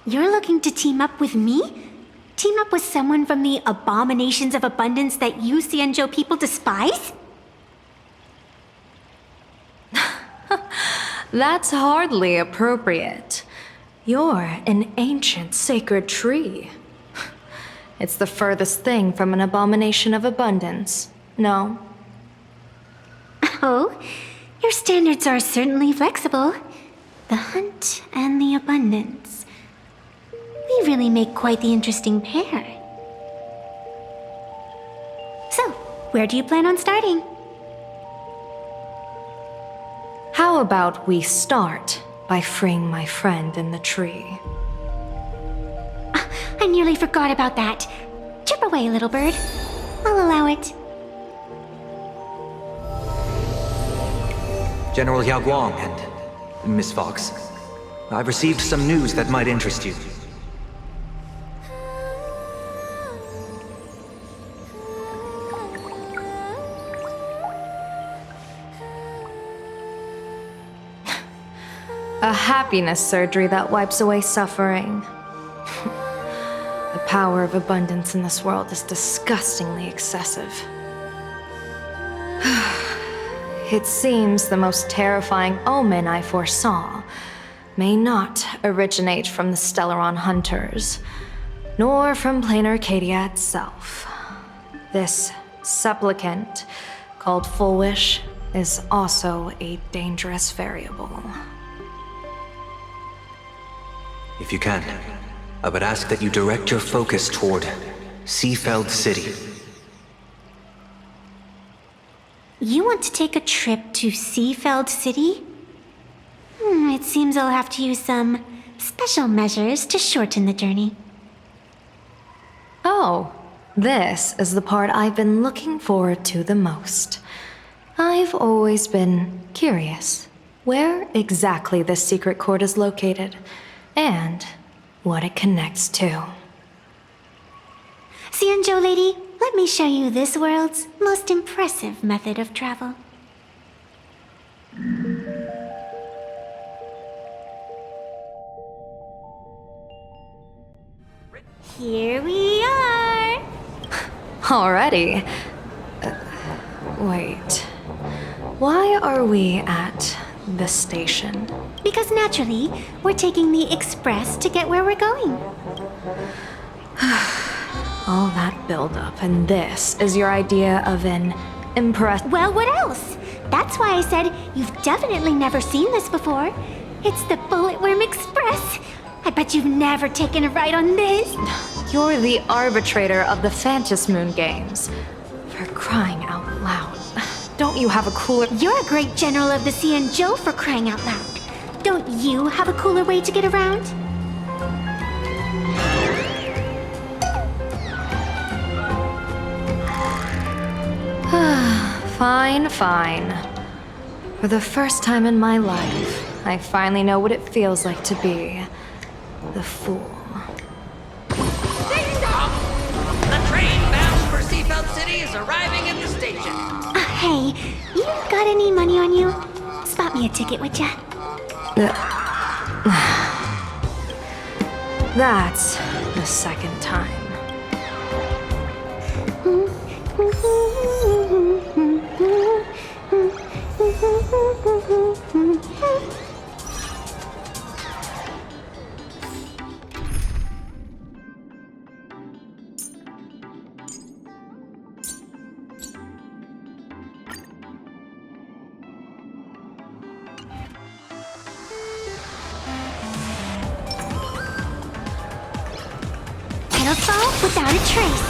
Speaker 16: You're looking to team up with me? Team up with someone from the abominations of abundance that you Xianzhou people despise?
Speaker 21: That's hardly appropriate. You're an ancient sacred tree. It's the furthest thing from an abomination of abundance, no?
Speaker 16: Oh, your standards are certainly flexible. The hunt and the abundance. We really make quite the interesting pair. So, where do you plan on starting?
Speaker 21: How about we start by freeing my friend in the tree?
Speaker 16: I nearly forgot about that. Chirp away, little bird. I'll allow it.
Speaker 1: General Yao Guang and Miss Fox, I've received some news that might interest you.
Speaker 21: A happiness surgery that wipes away suffering. The power of abundance in this world is disgustingly excessive. It seems the most terrifying omen I foresaw may not originate from the Stellaron hunters, nor from plain Arcadia itself. This supplicant, called Full Wish, is also a dangerous variable.
Speaker 1: If you can, I would ask that you direct your focus toward Seafeld City.
Speaker 16: You want to take a trip to Seafeld City? It seems I'll have to use some special measures to shorten the journey.
Speaker 21: Oh, this is the part I've been looking forward to the most. I've always been curious where exactly this secret court is located, and what it connects to.
Speaker 16: Xianzhou lady, let me show you this world's most impressive method of travel. Here we are!
Speaker 21: Already? Wait. Why are we at the station?
Speaker 16: Because naturally, we're taking the express to get where we're going.
Speaker 21: All that buildup, and this is your idea of an
Speaker 16: Well, what else? That's why I said you've definitely never seen this before. It's the Bulletworm Express. I bet you've never taken a ride on this.
Speaker 21: You're the arbitrator of the Phantom Moon games. For crying out loud. Don't you have a cooler...
Speaker 16: You're a great general of the Xianzhou, for crying out loud. Don't you have a cooler way to get around?
Speaker 21: Fine. For the first time in my life, I finally know what it feels like to be the fool.
Speaker 22: Ding dong! The train bound for Seafeld City is arriving at the station.
Speaker 16: Hey, you got any money on you? Spot me a ticket, would ya?
Speaker 21: That's the second time.
Speaker 16: It'll fall without a trace.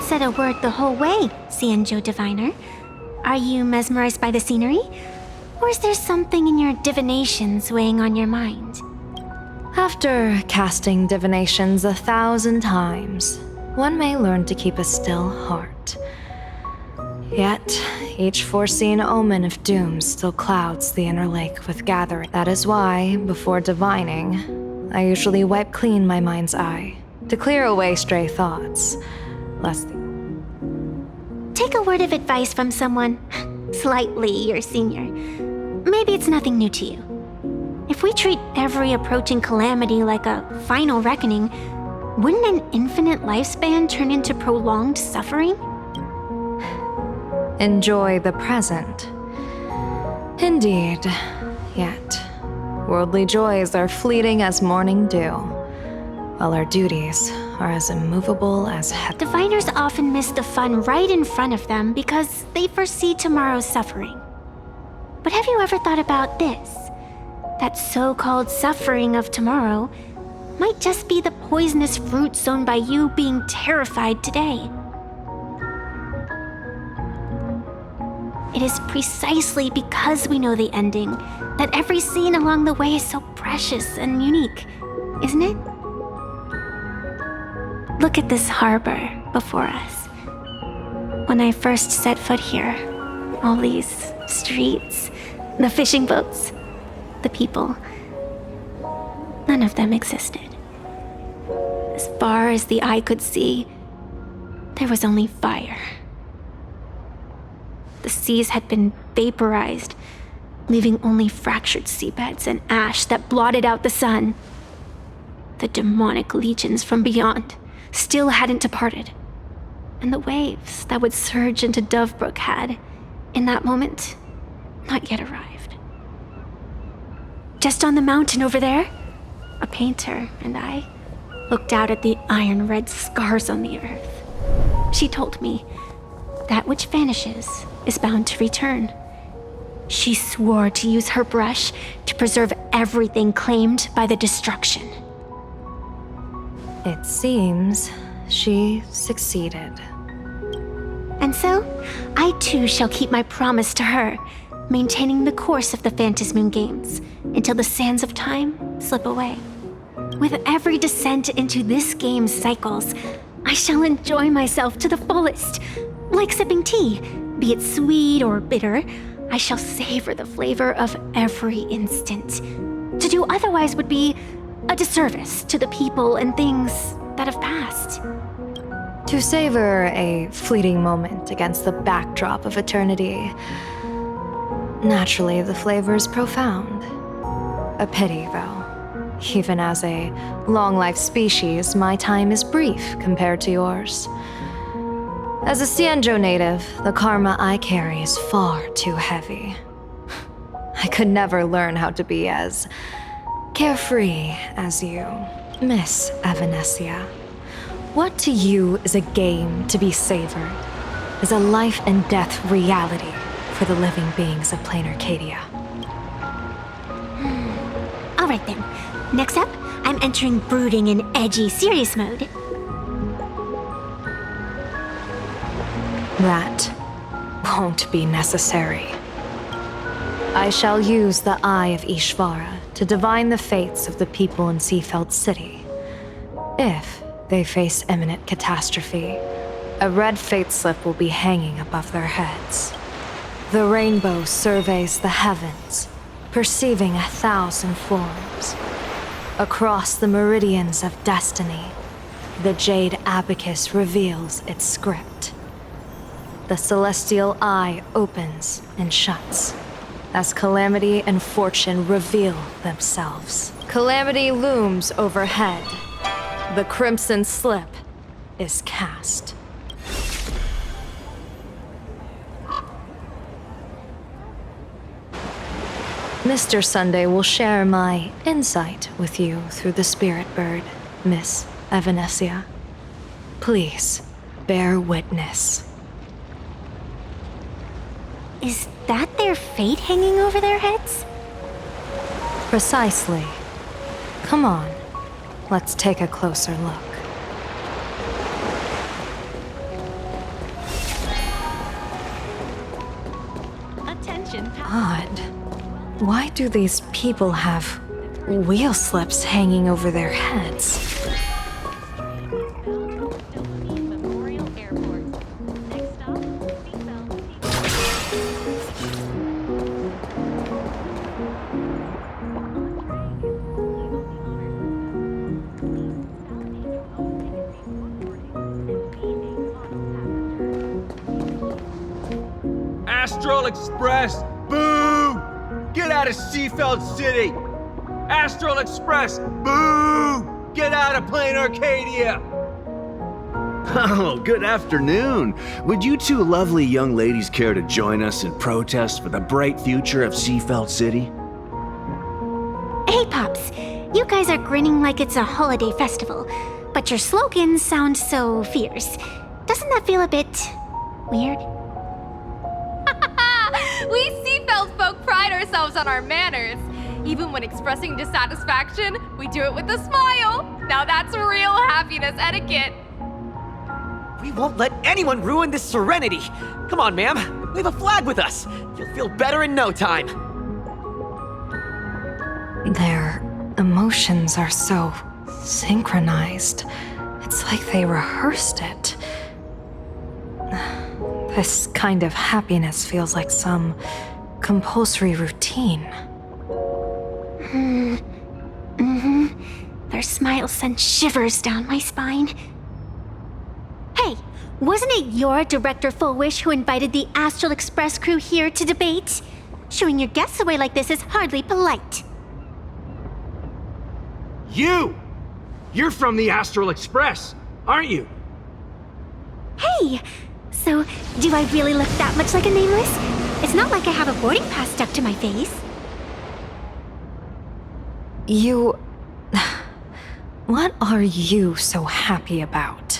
Speaker 16: said a word the whole way, Xianzhou Diviner. Are you mesmerized by the scenery? Or is there something in your divinations weighing on your mind?
Speaker 21: After casting divinations 1,000 times, one may learn to keep a still heart. Yet, each foreseen omen of doom still clouds the inner lake with gathering. That is why, before divining, I usually wipe clean my mind's eye to clear away stray thoughts, lest
Speaker 16: Take a word of advice from someone slightly your senior. Maybe it's nothing new to you. If we treat every approaching calamity like a final reckoning, wouldn't an infinite lifespan turn into prolonged suffering?
Speaker 21: enjoy the present. Indeed, yet worldly joys are fleeting as morning dew, while our duties are as immovable as heaven.
Speaker 16: Diviners often miss the fun right in front of them because they foresee tomorrow's suffering. But have you ever thought about this? That so-called suffering of tomorrow might just be the poisonous fruit sown by you being terrified today. It is precisely because we know the ending that every scene along the way is so precious and unique, isn't it? Look at this harbor before us. When I first set foot here, all these streets, the fishing boats, the people, none of them existed. As far as the eye could see, there was only fire. The seas had been vaporized, leaving only fractured seabeds and ash that blotted out the sun. The demonic legions from beyond still hadn't departed, and the waves that would surge into Dovebrook had, in that moment, not yet arrived. Just on the mountain over there, a painter and I looked out at the iron-red scars on the earth. She told me, that which vanishes is bound to return. She swore to use her brush to preserve everything claimed by the destruction.
Speaker 21: It seems she succeeded.
Speaker 16: And so, I too shall keep my promise to her, maintaining the course of the Phantasmoon Games until the sands of time slip away. With every descent into this game's cycles, I shall enjoy myself to the fullest. Like sipping tea, be it sweet or bitter, I shall savor the flavor of every instant. To do otherwise would be a disservice to the people and things that have passed.
Speaker 21: To savor a fleeting moment against the backdrop of eternity, naturally the flavor is profound. A pity, though. Even as a long-life species, my time is brief compared to yours. As a Xianzhou native, the karma I carry is far too heavy. I could never learn how to be as carefree as you, Miss Evanesia. What to you is a game to be savored, is a life and death reality for the living beings of plain Arcadia.
Speaker 16: All right then. Next up, I'm entering brooding and edgy serious mode.
Speaker 21: That won't be necessary. I shall use the Eye of Ishvara to divine the fates of the people in Seafeld City. If they face imminent catastrophe, a red fate slip will be hanging above their heads. The rainbow surveys the heavens, perceiving 1,000 forms. Across the meridians of destiny, the jade abacus reveals its script. The celestial eye opens and shuts as calamity and fortune reveal themselves. Calamity looms overhead. The crimson slip is cast. Mr. Sunday will share my insight with you through the spirit bird, Miss Evanesia. Please, bear witness.
Speaker 16: Is that their fate hanging over their heads?
Speaker 21: Precisely. Come on, let's take a closer look. Why do these people have wheel slips hanging over their heads?
Speaker 4: Astral Express, boo! Get out of Seafeld City! Astral Express, boo! Get out of Plain Arcadia!
Speaker 7: Oh, good afternoon. Would you two lovely young ladies care to join us in protest for the bright future of Seafeld City?
Speaker 16: Hey, Pops. You guys are grinning like it's a holiday festival, but your slogans sound so fierce. Doesn't that feel a bit weird?
Speaker 23: We Seafeld folk pride ourselves on our manners. Even when expressing dissatisfaction, we do it with a smile. Now that's real happiness etiquette.
Speaker 17: We won't let anyone ruin this serenity. Come on, ma'am. Wave a flag with us. You'll feel better in no time.
Speaker 21: Their emotions are so synchronized. It's like they rehearsed it. This kind of happiness feels like some compulsory routine.
Speaker 16: Their smile sent shivers down my spine. Hey, wasn't it your Director Fullwish who invited the Astral Express crew here to debate? Showing your guests away like this is hardly polite.
Speaker 4: You're from the Astral Express, aren't you?
Speaker 16: Hey! So, do I really look that much like a nameless? It's not like I have a boarding pass stuck to my face.
Speaker 21: You... What are you so happy about?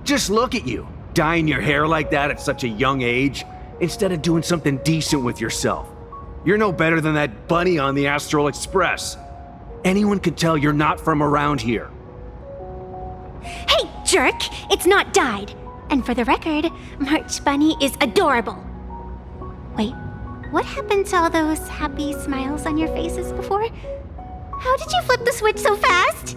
Speaker 7: Just look at you, dyeing your hair like that at such a young age, instead of doing something decent with yourself. You're no better than that bunny on the Astral Express. Anyone could tell you're not from around here.
Speaker 16: Hey, jerk! It's not dyed! And for the record, March Bunny is adorable. Wait, what happened to all those happy smiles on your faces before? How did you flip the switch so fast?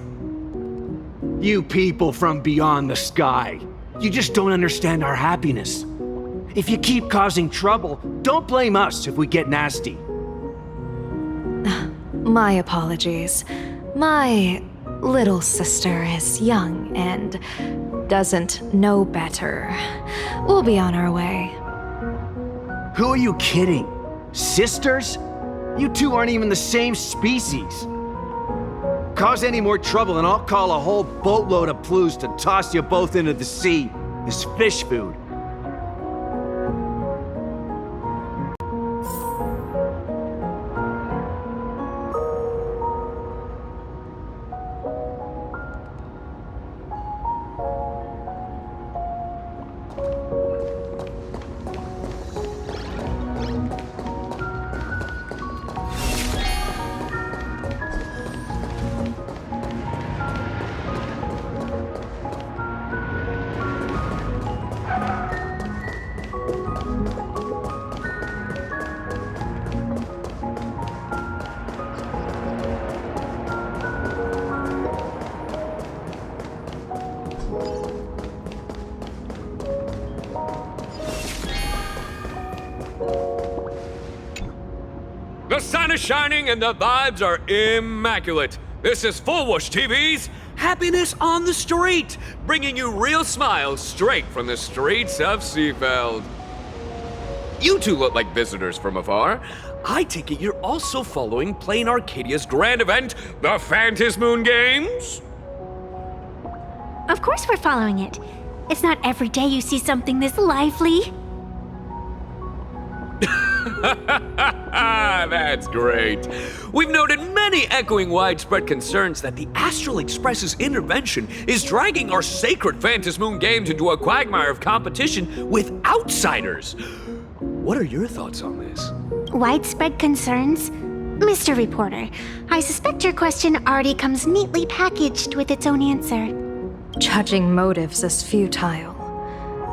Speaker 7: You people from beyond the sky. You just don't understand our happiness. If you keep causing trouble, don't blame us if we get nasty.
Speaker 21: My apologies. My little sister is young and doesn't know better. We'll be on our way.
Speaker 7: Who are you kidding? Sisters? You two aren't even the same species. Cause any more trouble and I'll call a whole boatload of Plues to toss you both into the sea as fish food.
Speaker 24: The sun is shining and the vibes are immaculate. This is Fullwish TV's Happiness on the Street, bringing you real smiles straight from the streets of Seafeld. You two look like visitors from afar. I take it you're also following Plain Arcadia's grand event, the Phantasmoon Games?
Speaker 16: Of course we're following it. It's not every day you see something this lively.
Speaker 24: That's great. We've noted many echoing widespread concerns that the Astral Express's intervention is dragging our sacred Phantasmoon Games into a quagmire of competition with outsiders. What are your thoughts on this?
Speaker 16: Widespread concerns? Mr. Reporter, I suspect your question already comes neatly packaged with its own answer.
Speaker 21: Judging motives is futile.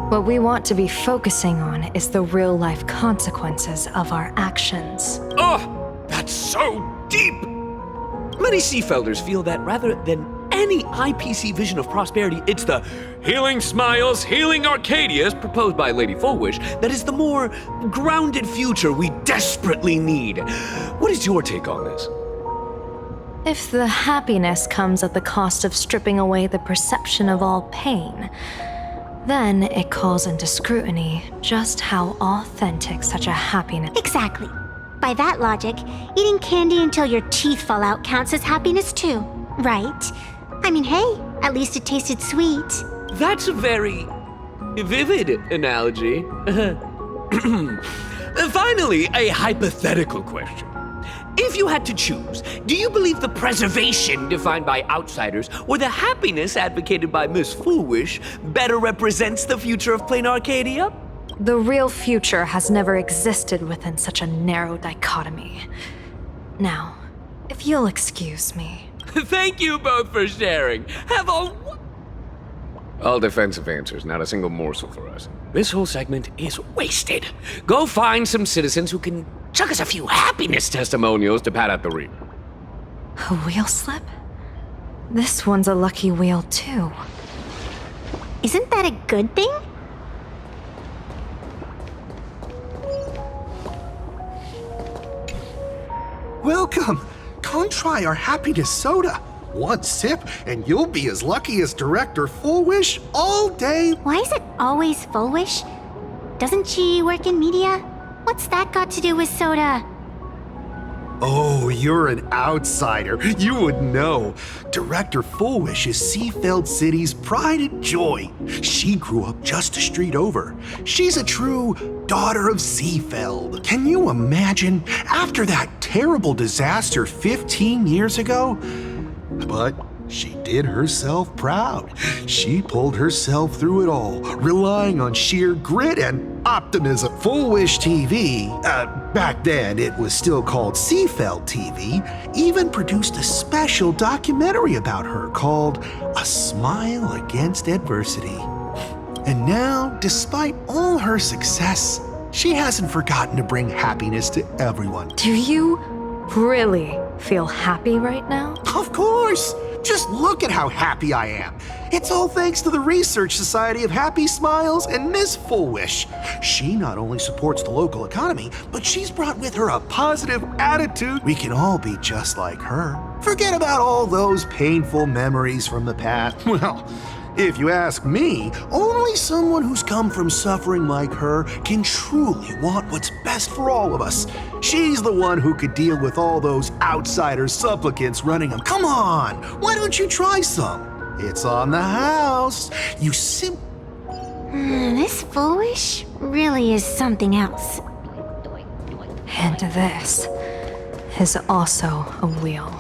Speaker 21: What we want to be focusing on is the real-life consequences of our actions.
Speaker 24: Oh, that's so deep! Many Seafelders feel that rather than any IPC vision of prosperity, it's the healing smiles, healing Arcadias proposed by Lady Fullwish that is the more grounded future we desperately need. What is your take on this?
Speaker 21: If the happiness comes at the cost of stripping away the perception of all pain, then it calls into scrutiny just how authentic such a happiness.
Speaker 16: Exactly. By that logic, eating candy until your teeth fall out counts as happiness too, right? I mean, hey, at least it tasted sweet.
Speaker 24: That's a very vivid analogy. Finally, a hypothetical question. If you had to choose, do you believe the preservation defined by outsiders or the happiness advocated by Miss Foolish better represents the future of plain Arcadia?
Speaker 21: The real future has never existed within such a narrow dichotomy. Now, if you'll excuse me.
Speaker 24: Thank you both for sharing. Have a... All defensive answers, not a single morsel for us. This whole segment is wasted. Go find some citizens who can chuck us a few happiness testimonials to pad out the rear.
Speaker 21: A wheel slip? This one's a lucky wheel too.
Speaker 16: Isn't that a good thing?
Speaker 3: Welcome! Come try our happiness soda. One sip, and you'll be as lucky as Director Fullwish all day.
Speaker 16: Why is it always Fullwish? Doesn't she work in media? What's that got to do with soda?
Speaker 3: Oh, you're an outsider. You would know. Director Fullwish is Seafeld City's pride and joy. She grew up just a street over. She's a true daughter of Seafeld. Can you imagine? After that terrible disaster 15 years ago? But she did herself proud. She pulled herself through it all, relying on sheer grit and optimism. Fullwish TV, back then it was still called Seafeld TV, even produced a special documentary about her called A Smile Against Adversity. And now, despite all her success, she hasn't forgotten to bring happiness to everyone.
Speaker 21: Do you really feel happy right now?
Speaker 3: Of course! Just look at how happy I am. It's all thanks to the Research Society of Happy Smiles and Miss Fullwish. She not only supports the local economy, but she's brought with her a positive attitude. We can all be just like her. Forget about all those painful memories from the past. Well, if you ask me, only someone who's come from suffering like her can truly want what's best for all of us. She's the one who could deal with all those outsider supplicants running them. Come on, why don't you try some? It's on the house. You
Speaker 16: This Foolish really is something else.
Speaker 21: And this is also a wheel.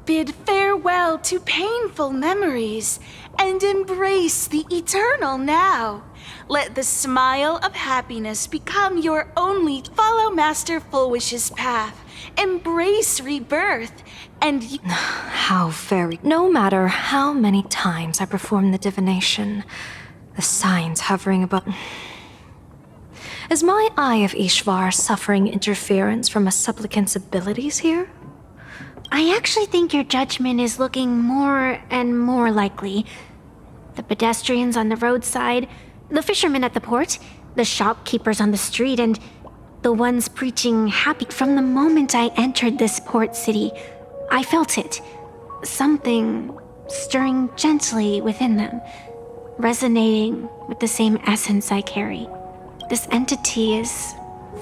Speaker 8: Bid farewell to painful memories and embrace the eternal now. Let the smile of happiness become your only. Follow Master Fullwish's path. Embrace rebirth and
Speaker 21: How very. No matter how many times I perform the divination, the signs hovering above. Is my Eye of Ishvar suffering interference from a supplicant's abilities here?
Speaker 16: I actually think your judgment is looking more and more likely. The pedestrians on the roadside, the fishermen at the port, the shopkeepers on the street, and the ones preaching happy. From the moment I entered this port city, I felt it. Something stirring gently within them, resonating with the same essence I carry. This entity is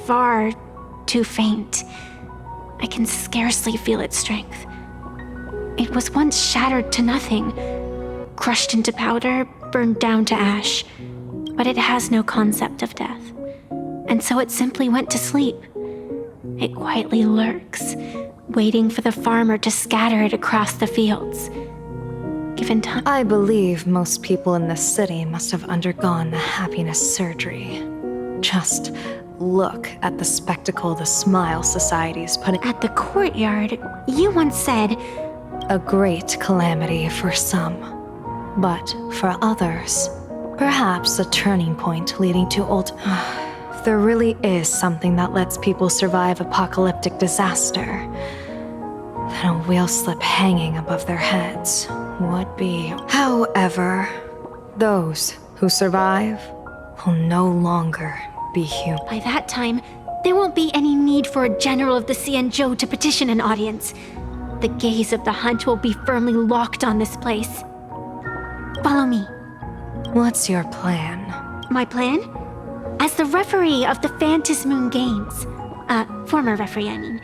Speaker 16: far too faint. I can scarcely feel its strength. It was once shattered to nothing, crushed into powder, burned down to ash, but it has no concept of death. And so it simply went to sleep. It quietly lurks, waiting for the farmer to scatter it across the fields. Given time.
Speaker 21: I believe most people in this city must have undergone the happiness surgery. Just look at the spectacle the Smile Society is putting.
Speaker 16: At the courtyard, you once said,
Speaker 21: A great calamity for some, but for others, perhaps a turning point leading to If there really is something that lets people survive apocalyptic disaster, then a wheel slip hanging above their heads would be. However, those who survive will no longer be human.
Speaker 16: By that time, there won't be any need for a general of the Xianzhou to petition an audience. The gaze of the hunt will be firmly locked on this place. Follow me.
Speaker 21: What's your plan?
Speaker 16: My plan? As the referee of the Phantom Moon Games, former referee, I mean,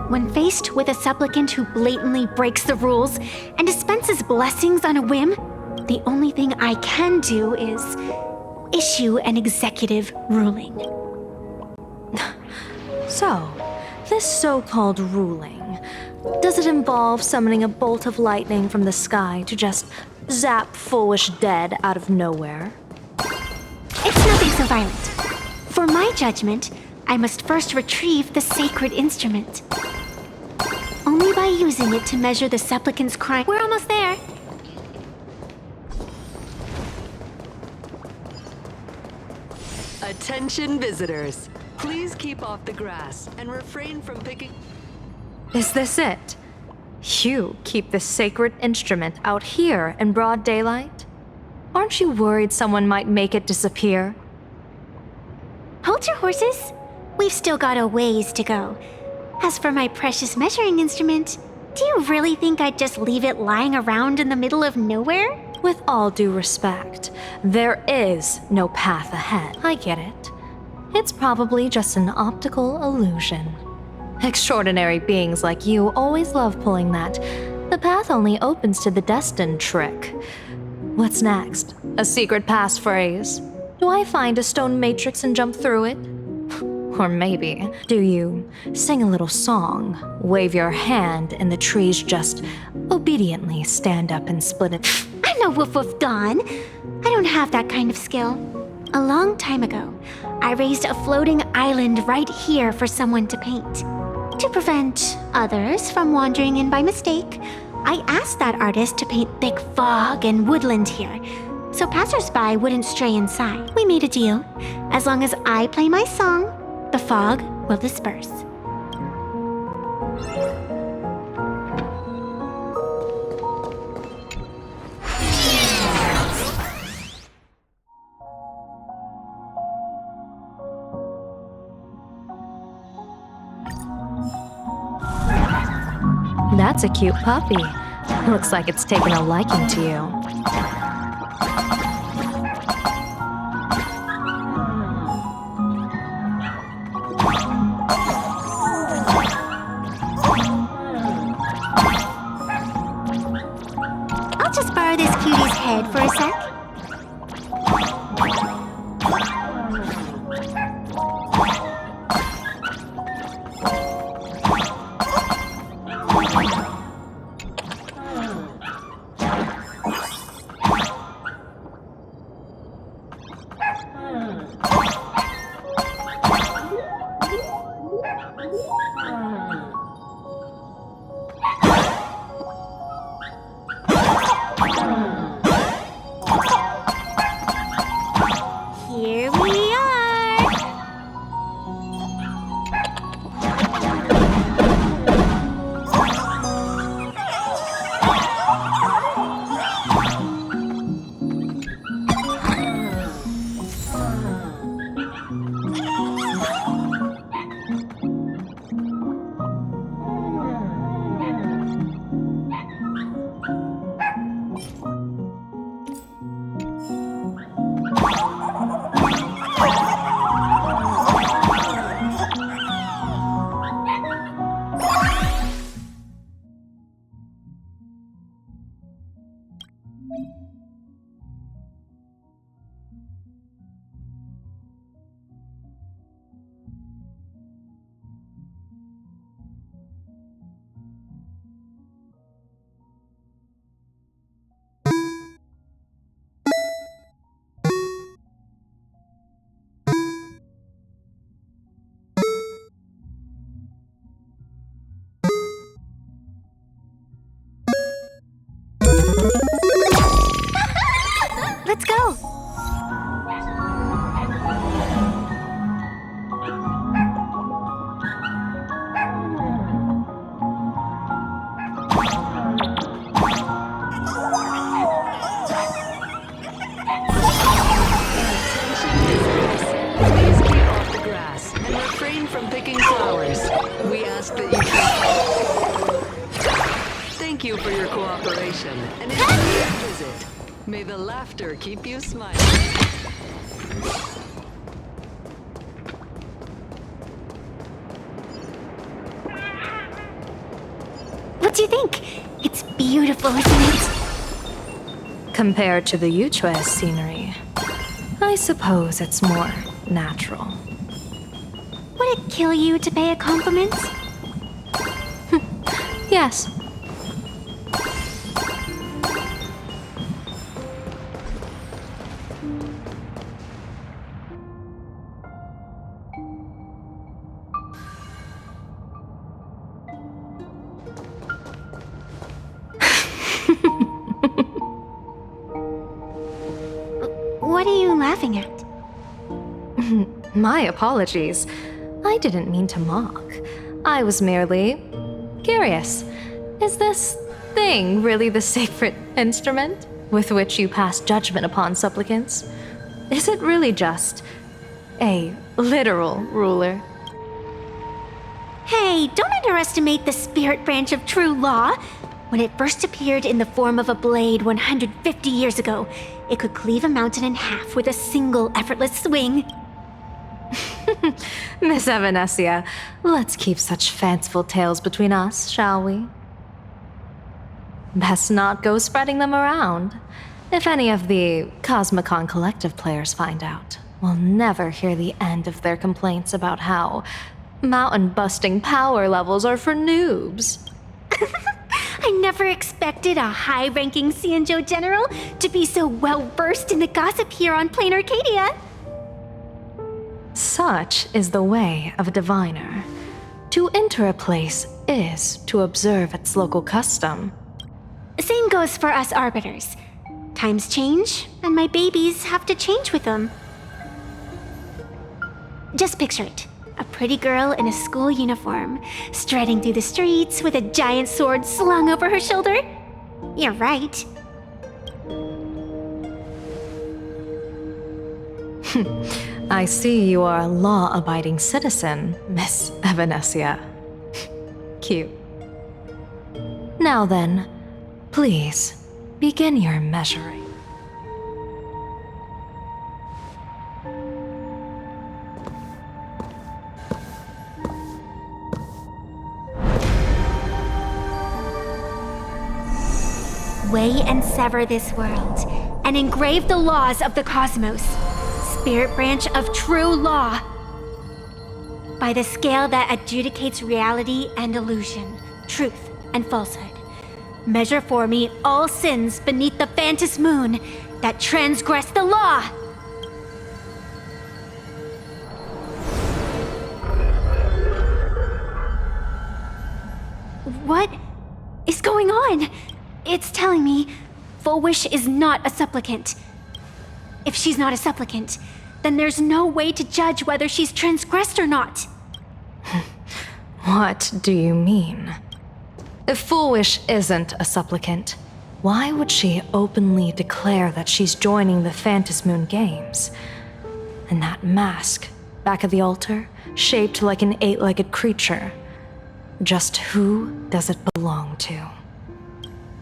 Speaker 16: when faced with a supplicant who blatantly breaks the rules and dispenses blessings on a whim, the only thing I can do is issue an executive ruling.
Speaker 21: So, this so-called ruling, does it involve summoning a bolt of lightning from the sky to just zap Foolish dead out of nowhere?
Speaker 16: It's nothing so violent. For my judgment, I must first retrieve the sacred instrument. Only by using it to measure the supplicant's crime. We're almost there.
Speaker 10: Attention visitors. Please keep off the grass and refrain from picking...
Speaker 21: Is this it? You keep the sacred instrument out here in broad daylight? Aren't you worried someone might make it disappear?
Speaker 16: Hold your horses. We've still got a ways to go. As for my precious measuring instrument, do you really think I'd just leave it lying around in the middle of nowhere?
Speaker 21: With all due respect, there is no path ahead. I get it. It's probably just an optical illusion. Extraordinary beings like you always love pulling that the path only opens to the destined trick. What's next? A secret passphrase? Do I find a stone matrix and jump through it? Or maybe, do you sing a little song, wave your hand, and the trees just obediently stand up and split it?
Speaker 16: I'm no Woof Woof Dawn. I don't have that kind of skill. A long time ago, I raised a floating island right here for someone to paint. To prevent others from wandering in by mistake, I asked that artist to paint thick fog and woodland here, so passersby wouldn't stray inside. We made a deal. As long as I play my song, the fog will disperse.
Speaker 21: That's a cute puppy. Looks like it's taken a liking to you.
Speaker 16: I'll just borrow this cutie's head for a sec.
Speaker 5: Let's go!
Speaker 10: Please keep off the grass and refrain from picking flowers. We ask that you Thank you for your cooperation and enjoy your visit. May the laughter keep you smiling.
Speaker 5: What do you think? It's beautiful, isn't it?
Speaker 21: Compared to the Yuchue scenery, I suppose it's more natural.
Speaker 5: Would it kill you to pay a compliment?
Speaker 21: Yes.
Speaker 5: What are you laughing at?
Speaker 21: My apologies. I didn't mean to mock. I was merely curious. Is this thing really the sacred instrument with which you pass judgment upon supplicants? Is it really just a literal ruler?
Speaker 5: Hey, don't underestimate the spirit branch of true law. When it first appeared in the form of a blade 150 years ago, it could cleave a mountain in half with a single effortless swing.
Speaker 21: Miss Evanesia, let's keep such fanciful tales between us, shall we? Best not go spreading them around. If any of the Cosmicon Collective players find out, we'll never hear the end of their complaints about how mountain-busting power levels are for noobs.
Speaker 5: I never expected a high-ranking Xianzhou general to be so well-versed in the gossip here on Plain Arcadia.
Speaker 21: Such is the way of a diviner. To enter a place is to observe its local custom.
Speaker 5: Same goes for us arbiters. Times change, and my babies have to change with them. Just picture it. A pretty girl in a school uniform, striding through the streets with a giant sword slung over her shoulder. You're right.
Speaker 21: I see you are a law-abiding citizen, Miss Evanesia. Cute. Now then, please, begin your measuring.
Speaker 5: Weigh and sever this world, and engrave the laws of the cosmos. Spirit branch of true law. By the scale that adjudicates reality and illusion, truth and falsehood. Measure for me all sins beneath the Phantom moon that transgress the law. What is going on? It's telling me Full Wish is not a supplicant. If she's not a supplicant, then there's no way to judge whether she's transgressed or not.
Speaker 21: What do you mean? If Full Wish isn't a supplicant, why would she openly declare that she's joining the Phantom Moon Games? And that mask, back of the altar, shaped like an 8-legged creature. Just who does it belong to?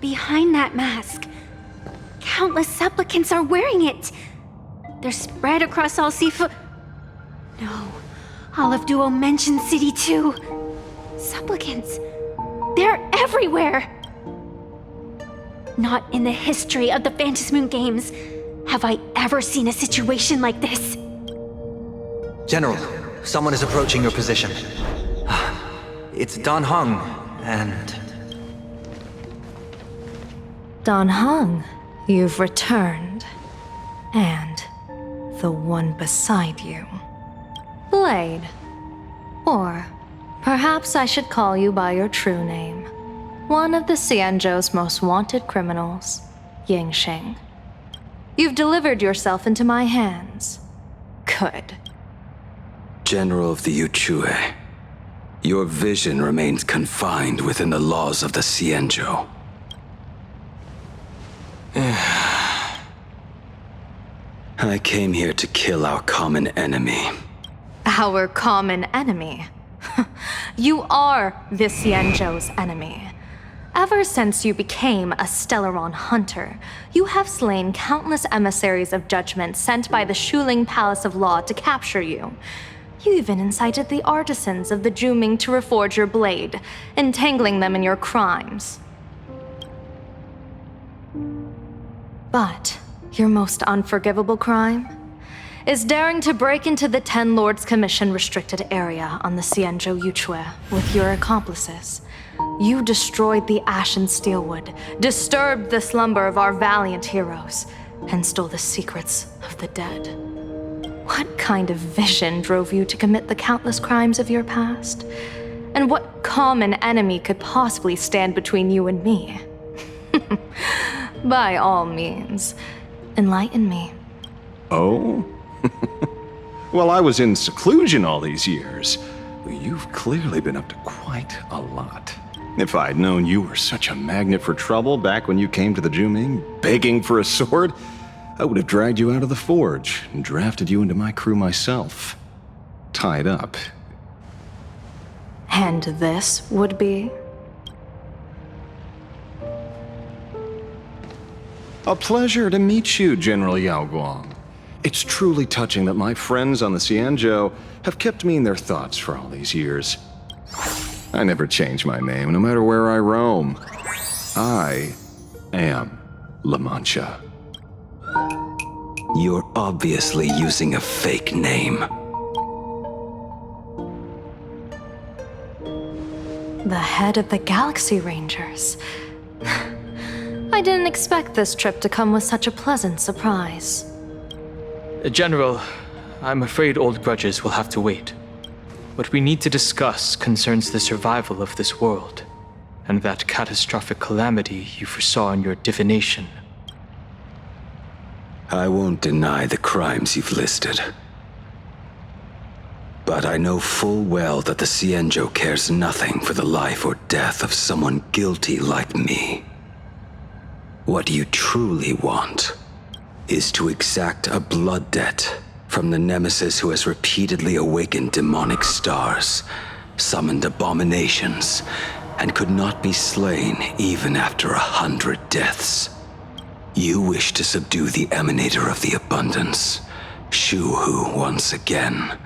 Speaker 5: Behind that mask, countless supplicants are wearing it. They're spread across all Sifu. No, all of Duo mentioned City too. Supplicants. They're everywhere. Not in the history of the Phantom Moon Games have I ever seen a situation like this.
Speaker 1: General, someone is approaching your position. It's Dan Heng, and...
Speaker 21: Dan Heng, you've returned. And the one beside you. Blade. Or perhaps I should call you by your true name. one of the Xianzhou's most wanted criminals, Yingxing. You've delivered yourself into my hands. Good.
Speaker 11: General of the Yuchue, your vision remains confined within the laws of the Xianzhou. I came here to kill our common enemy.
Speaker 21: Our common enemy? You are the Xianzhou's enemy. Ever since you became a Stellaron hunter, you have slain countless emissaries of judgment sent by the Shuling Palace of Law to capture you. You even incited the artisans of the Juming to reforge your blade, entangling them in your crimes. But your most unforgivable crime is daring to break into the Ten Lords Commission restricted area on the Xianzhou Yuchue with your accomplices. You destroyed the Ashen Steelwood, disturbed the slumber of our valiant heroes, and stole the secrets of the dead. What kind of vision drove you to commit the countless crimes of your past? And what common enemy could possibly stand between you and me? By all means, enlighten me.
Speaker 13: Oh? Well, I was in seclusion all these years. You've clearly been up to quite a lot. If I'd known you were such a magnet for trouble back when you came to the Juming, begging for a sword, I would have dragged you out of the forge and drafted you into my crew myself. Tied up.
Speaker 21: And this would be?
Speaker 13: A pleasure to meet you, General Yao Guang. It's truly touching that my friends on the Xianzhou have kept me in their thoughts for all these years. I never change my name, no matter where I roam. I am La Mancha.
Speaker 11: You're obviously using a fake name.
Speaker 21: The head of the Galaxy Rangers. I didn't expect this trip to come with such a pleasant surprise.
Speaker 14: General, I'm afraid old grudges will have to wait. What we need to discuss concerns the survival of this world, and that catastrophic calamity you foresaw in your divination.
Speaker 11: I won't deny the crimes you've listed. But I know full well that the Xianzhou cares nothing for the life or death of someone guilty like me. What you truly want is to exact a blood debt from the nemesis who has repeatedly awakened demonic stars, summoned abominations, and could not be slain even after 100 deaths. You wish to subdue the emanator of the abundance, Shu-Hu, once again,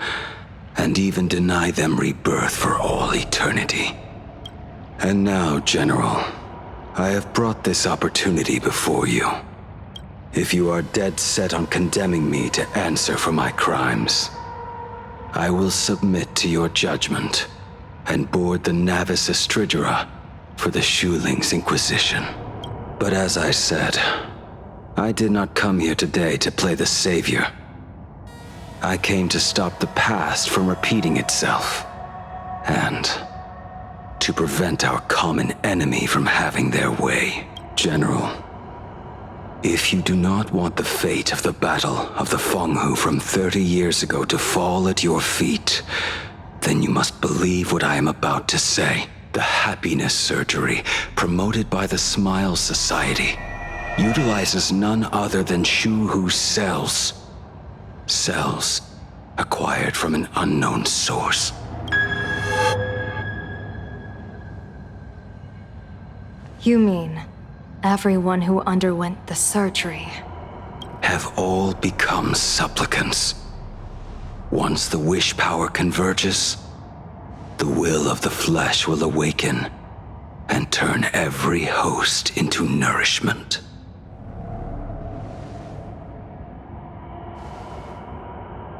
Speaker 11: and even deny them rebirth for all eternity. And now, General, I have brought this opportunity before you. If you are dead set on condemning me to answer for my crimes, I will submit to your judgment and board the Navis Astridura for the Shuling's Inquisition. But as I said, I did not come here today to play the savior. I came to stop the past from repeating itself, and to prevent our common enemy from having their way. General, if you do not want the fate of the Battle of the Fenghu from 30 years ago to fall at your feet, then you must believe what I am about to say. The happiness surgery, promoted by the Smile Society, utilizes none other than Shu-Hu's cells. Cells acquired from an unknown source.
Speaker 21: You mean everyone who underwent the surgery
Speaker 11: have all become supplicants. Once the wish power converges, the will of the flesh will awaken and turn every host into nourishment.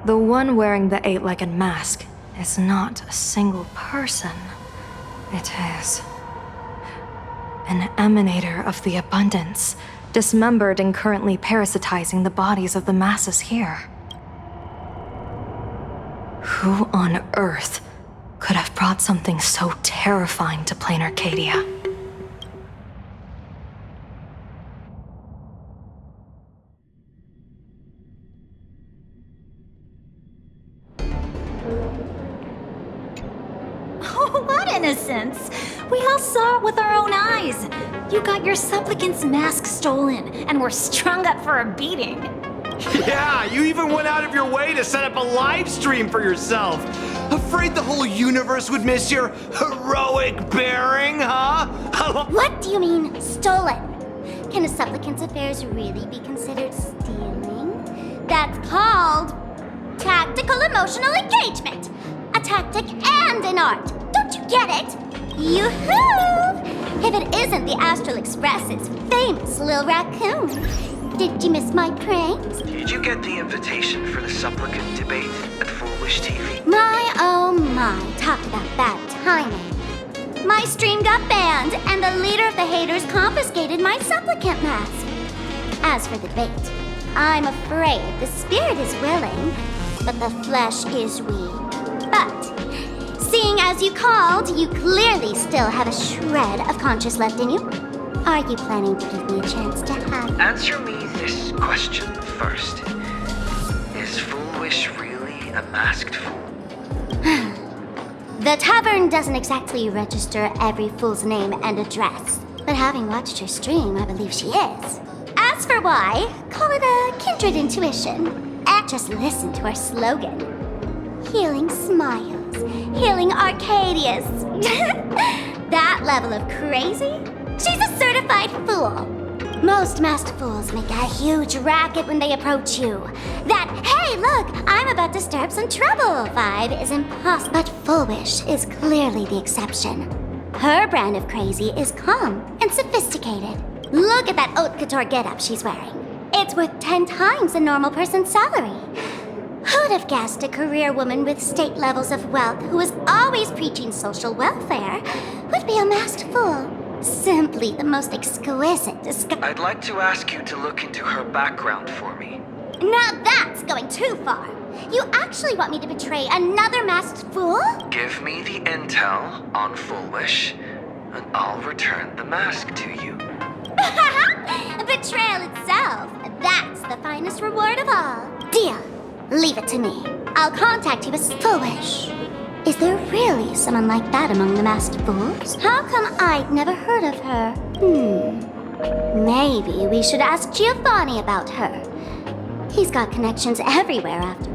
Speaker 21: The one wearing the eight-legged mask is not a single person. It is an emanator of the abundance, dismembered and currently parasitizing the bodies of the masses here. Who on earth could have brought something so terrifying to plain Arcadia?
Speaker 6: What innocence? We all saw it with our own eyes. You got your supplicant's mask stolen and were strung up for a beating.
Speaker 7: Yeah, you even went out of your way to set up a live stream for yourself. Afraid the whole universe would miss your heroic bearing, huh?
Speaker 5: What do you mean, stolen? Can a supplicant's affairs really be considered stealing? That's called tactical emotional engagement. A tactic and an art. Don't you get it? Yoo-hoo! If it isn't the Astral Express's famous Lil Raccoon. Did you miss my pranks?
Speaker 1: Did you get the invitation for the supplicant debate at Foolish TV?
Speaker 5: My oh my, talk about bad timing. My stream got banned, and the leader of the haters confiscated my supplicant mask. As for the debate, I'm afraid the spirit is willing, but the flesh is weak. But, seeing as you called, you clearly still have a shred of conscience left in you. Are you planning to give me a chance to have?
Speaker 1: Answer me this question first. Is Foolish really a masked fool?
Speaker 5: The tavern doesn't exactly register every fool's name and address, but having watched her stream, I believe she is. As for why, call it a kindred intuition. And just listen to her slogan. Healing smiles, healing Arcadius. That level of crazy? She's a certified fool. Most masked fools make a huge racket when they approach you. That, hey, look, I'm about to stir up some trouble vibe is impossible. But Foolish is clearly the exception. Her brand of crazy is calm and sophisticated. Look at that haute couture getup she's wearing. It's worth 10 times a normal person's salary. Who'd have guessed a career woman with state levels of wealth who was always preaching social welfare would be a masked fool? Simply the most exquisite disguise.
Speaker 1: I'd like to ask you to look into her background for me.
Speaker 5: Now that's going too far. You actually want me to betray another masked fool?
Speaker 1: Give me the intel on Foolish, and I'll return the mask to you.
Speaker 5: Betrayal itself. That's the finest reward of all. Deal. Leave it to me. I'll contact you as Foolish. Is there really someone like that among the masked fools? How come I'd never heard of her? Maybe we should ask Giovanni about her. He's got connections everywhere after.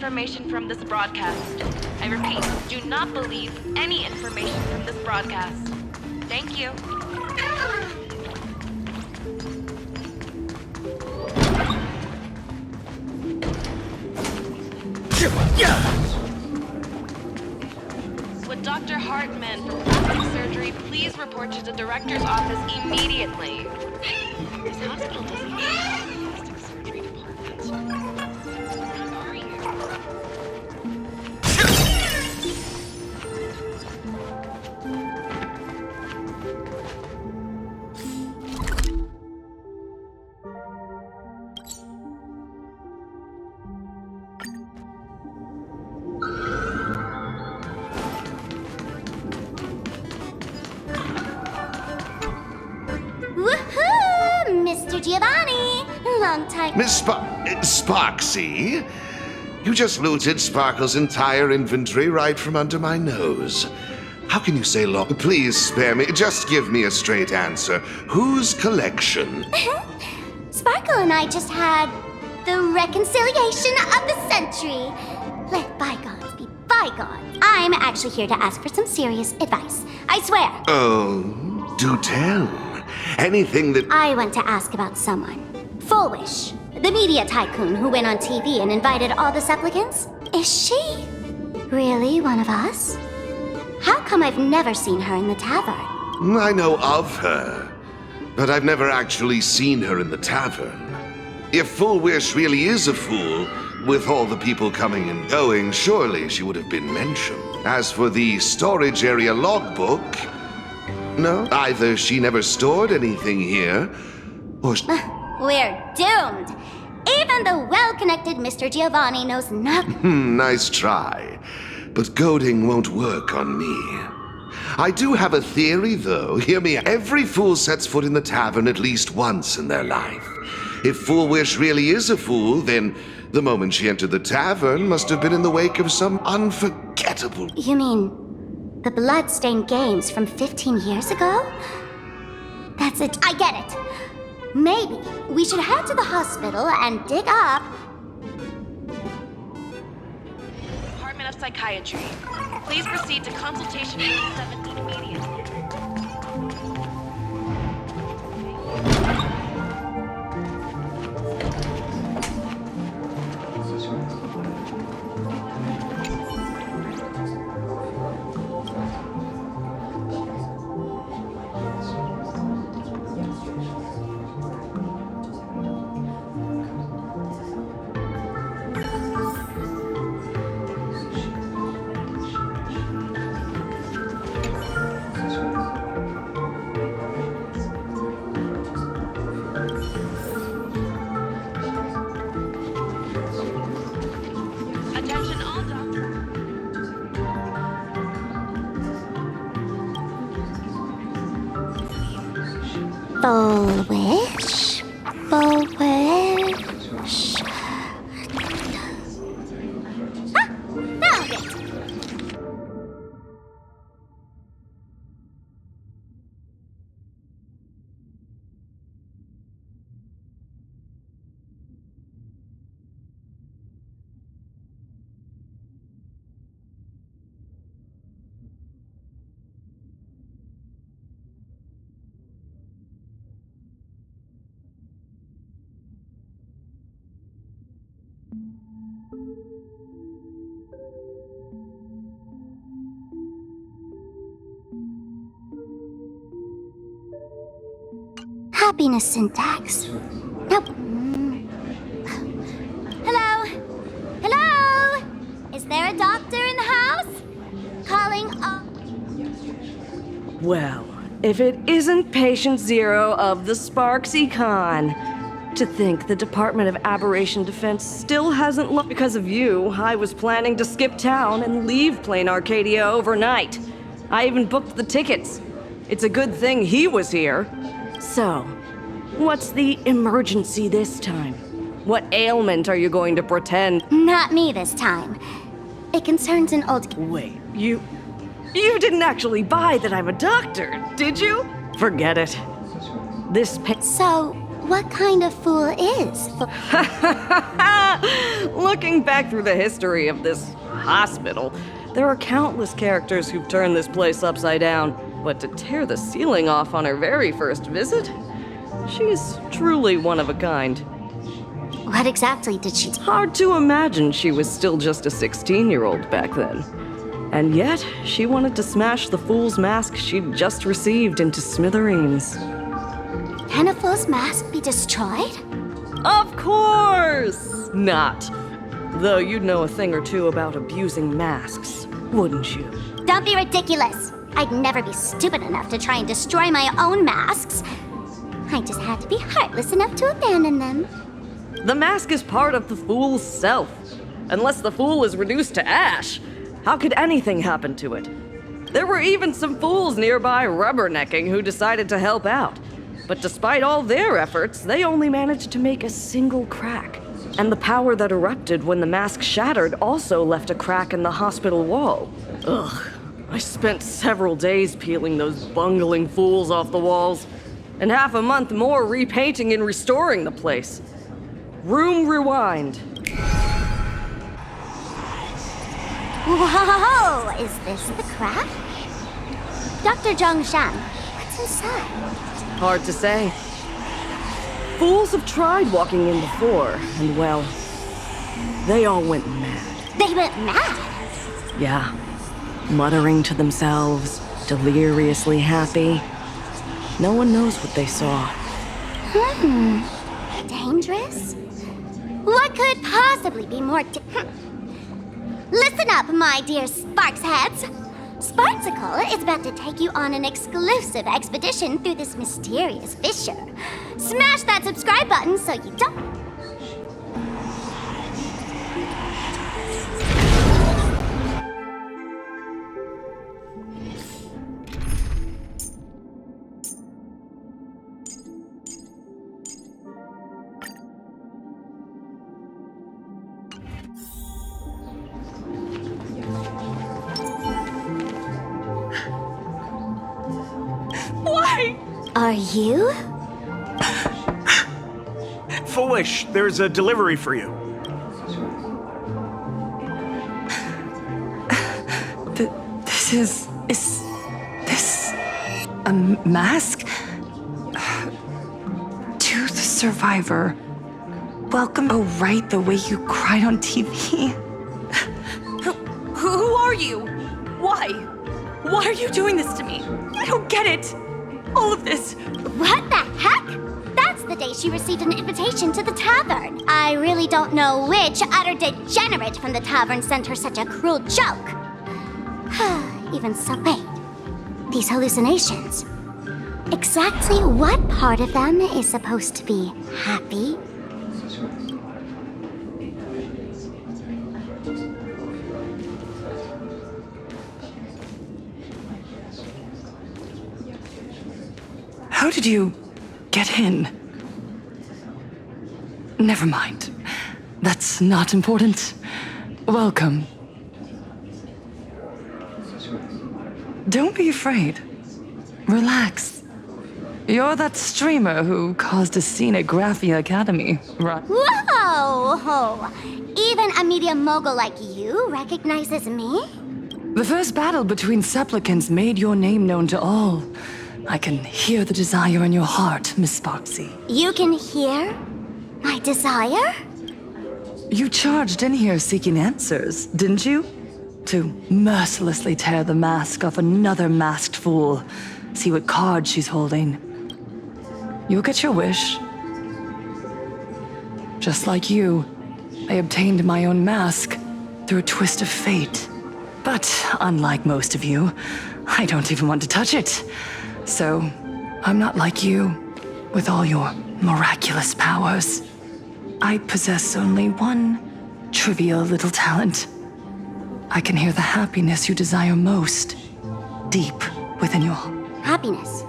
Speaker 15: information from this broadcast. I repeat, do not believe any information from this broadcast. Thank you. Would Dr. Hartman from plastic surgery please report to the director's office immediately? This hospital doesn't have a plastic surgery department. Where are you?
Speaker 5: Woohoo! Mr. Giovanni! Long time.
Speaker 18: Miss Sparksy? You just looted Sparkle's entire inventory right from under my nose. How can you say long? Please spare me. Just give me a straight answer. Whose collection?
Speaker 5: Sparkle and I just had the reconciliation of the century. Let bygones be bygones. I'm actually here to ask for some serious advice. I swear.
Speaker 18: Oh, do tell. Anything that...
Speaker 5: I want to ask about someone. Fullwish, the media tycoon who went on TV and invited all the supplicants. Is she really one of us? How come I've never seen her in the tavern?
Speaker 18: I know of her, but I've never actually seen her in the tavern. If Fullwish really is a fool, with all the people coming and going, surely she would have been mentioned. As for the storage area logbook, no, either she never stored anything here, or...
Speaker 5: We're doomed. Even the well-connected Mr. Giovanni knows nothing.
Speaker 18: Nice try. But goading won't work on me. I do have a theory, though. Hear me. Every fool sets foot in the tavern at least once in their life. If Fullwish really is a fool, then the moment she entered the tavern must have been in the wake of some unforgettable...
Speaker 5: You mean the blood-stained games from 15 years ago? That's it. I get it. Maybe we should head to the hospital and dig up...
Speaker 15: Department of Psychiatry. Please proceed to consultation room 7 immediately. Attention all doctors.
Speaker 5: Fullwish. Fullwish. Ah! Found it! Happiness syntax. Nope. Hello? Hello? Is there a doctor in the house? Calling
Speaker 19: Well, if it isn't Patient Zero of the Sparksy Con. To think the Department of Aberration Defense still hasn't looked. Because of you, I was planning to skip town and leave Plain Arcadia overnight. I even booked the tickets. It's a good thing he was here. So, what's the emergency this time? What ailment are you going to pretend?
Speaker 5: Not me this time. It concerns an old...
Speaker 19: Wait, you didn't actually buy that I'm a doctor, did you? Forget it.
Speaker 5: So, what kind of fool is?
Speaker 19: Looking back through the history of this hospital, there are countless characters who've turned this place upside down. But to tear the ceiling off on her very first visit? She's truly one of a kind.
Speaker 5: What exactly did she do?
Speaker 19: Hard to imagine she was still just a 16-year-old back then. And yet, she wanted to smash the fool's mask she'd just received into smithereens.
Speaker 5: Can a fool's mask be destroyed?
Speaker 19: Of course not! Though you'd know a thing or two about abusing masks, wouldn't you?
Speaker 5: Don't be ridiculous! I'd never be stupid enough to try and destroy my own masks. I just had to be heartless enough to abandon them.
Speaker 19: The mask is part of the fool's self. Unless the fool is reduced to ash, how could anything happen to it? There were even some fools nearby rubbernecking who decided to help out. But despite all their efforts, they only managed to make a single crack. And the power that erupted when the mask shattered also left a crack in the hospital wall. Ugh. I spent several days peeling those bungling fools off the walls, and half a month more repainting and restoring the place. Room rewind.
Speaker 5: Whoa! Is this the crack? Dr. Zhongshan, what's inside?
Speaker 19: Hard to say. Fools have tried walking in before, and well, they all went mad.
Speaker 5: They went mad?
Speaker 19: Yeah. Muttering to themselves, deliriously happy. No one knows what they saw.
Speaker 5: Dangerous? What could possibly be more Listen up, my dear Sparks heads. Sparksicle is about to take you on an exclusive expedition through this mysterious fissure. Smash that subscribe button so you don't... Are you?
Speaker 2: Foolish, there's a delivery for you.
Speaker 9: Is this a mask? To the survivor. Welcome. Oh, right, the way you cried on TV.
Speaker 23: Who are you? Why? Why are you doing this to me? I don't get it. All of this.
Speaker 5: What the heck? That's the day she received an invitation to the tavern. I really don't know which utter degenerate from the tavern sent her such a cruel joke. Even so, wait. These hallucinations. Exactly what part of them is supposed to be happy?
Speaker 9: How did you get in? Never mind. That's not important. Welcome. Don't be afraid. Relax. You're that streamer who caused a scene at Graphia Academy, right?
Speaker 5: Whoa! Even a media mogul like you recognizes me?
Speaker 9: The first battle between supplicants made your name known to all. I can hear the desire in your heart, Miss Sparksy.
Speaker 5: You can hear my desire?
Speaker 9: You charged in here seeking answers, didn't you? To mercilessly tear the mask off another masked fool. See what card she's holding. You'll get your wish. Just like you, I obtained my own mask through a twist of fate. But unlike most of you, I don't even want to touch it. So, I'm not like you, with all your miraculous powers. I possess only one trivial little talent. I can hear the happiness you desire most, deep within your...
Speaker 5: Happiness?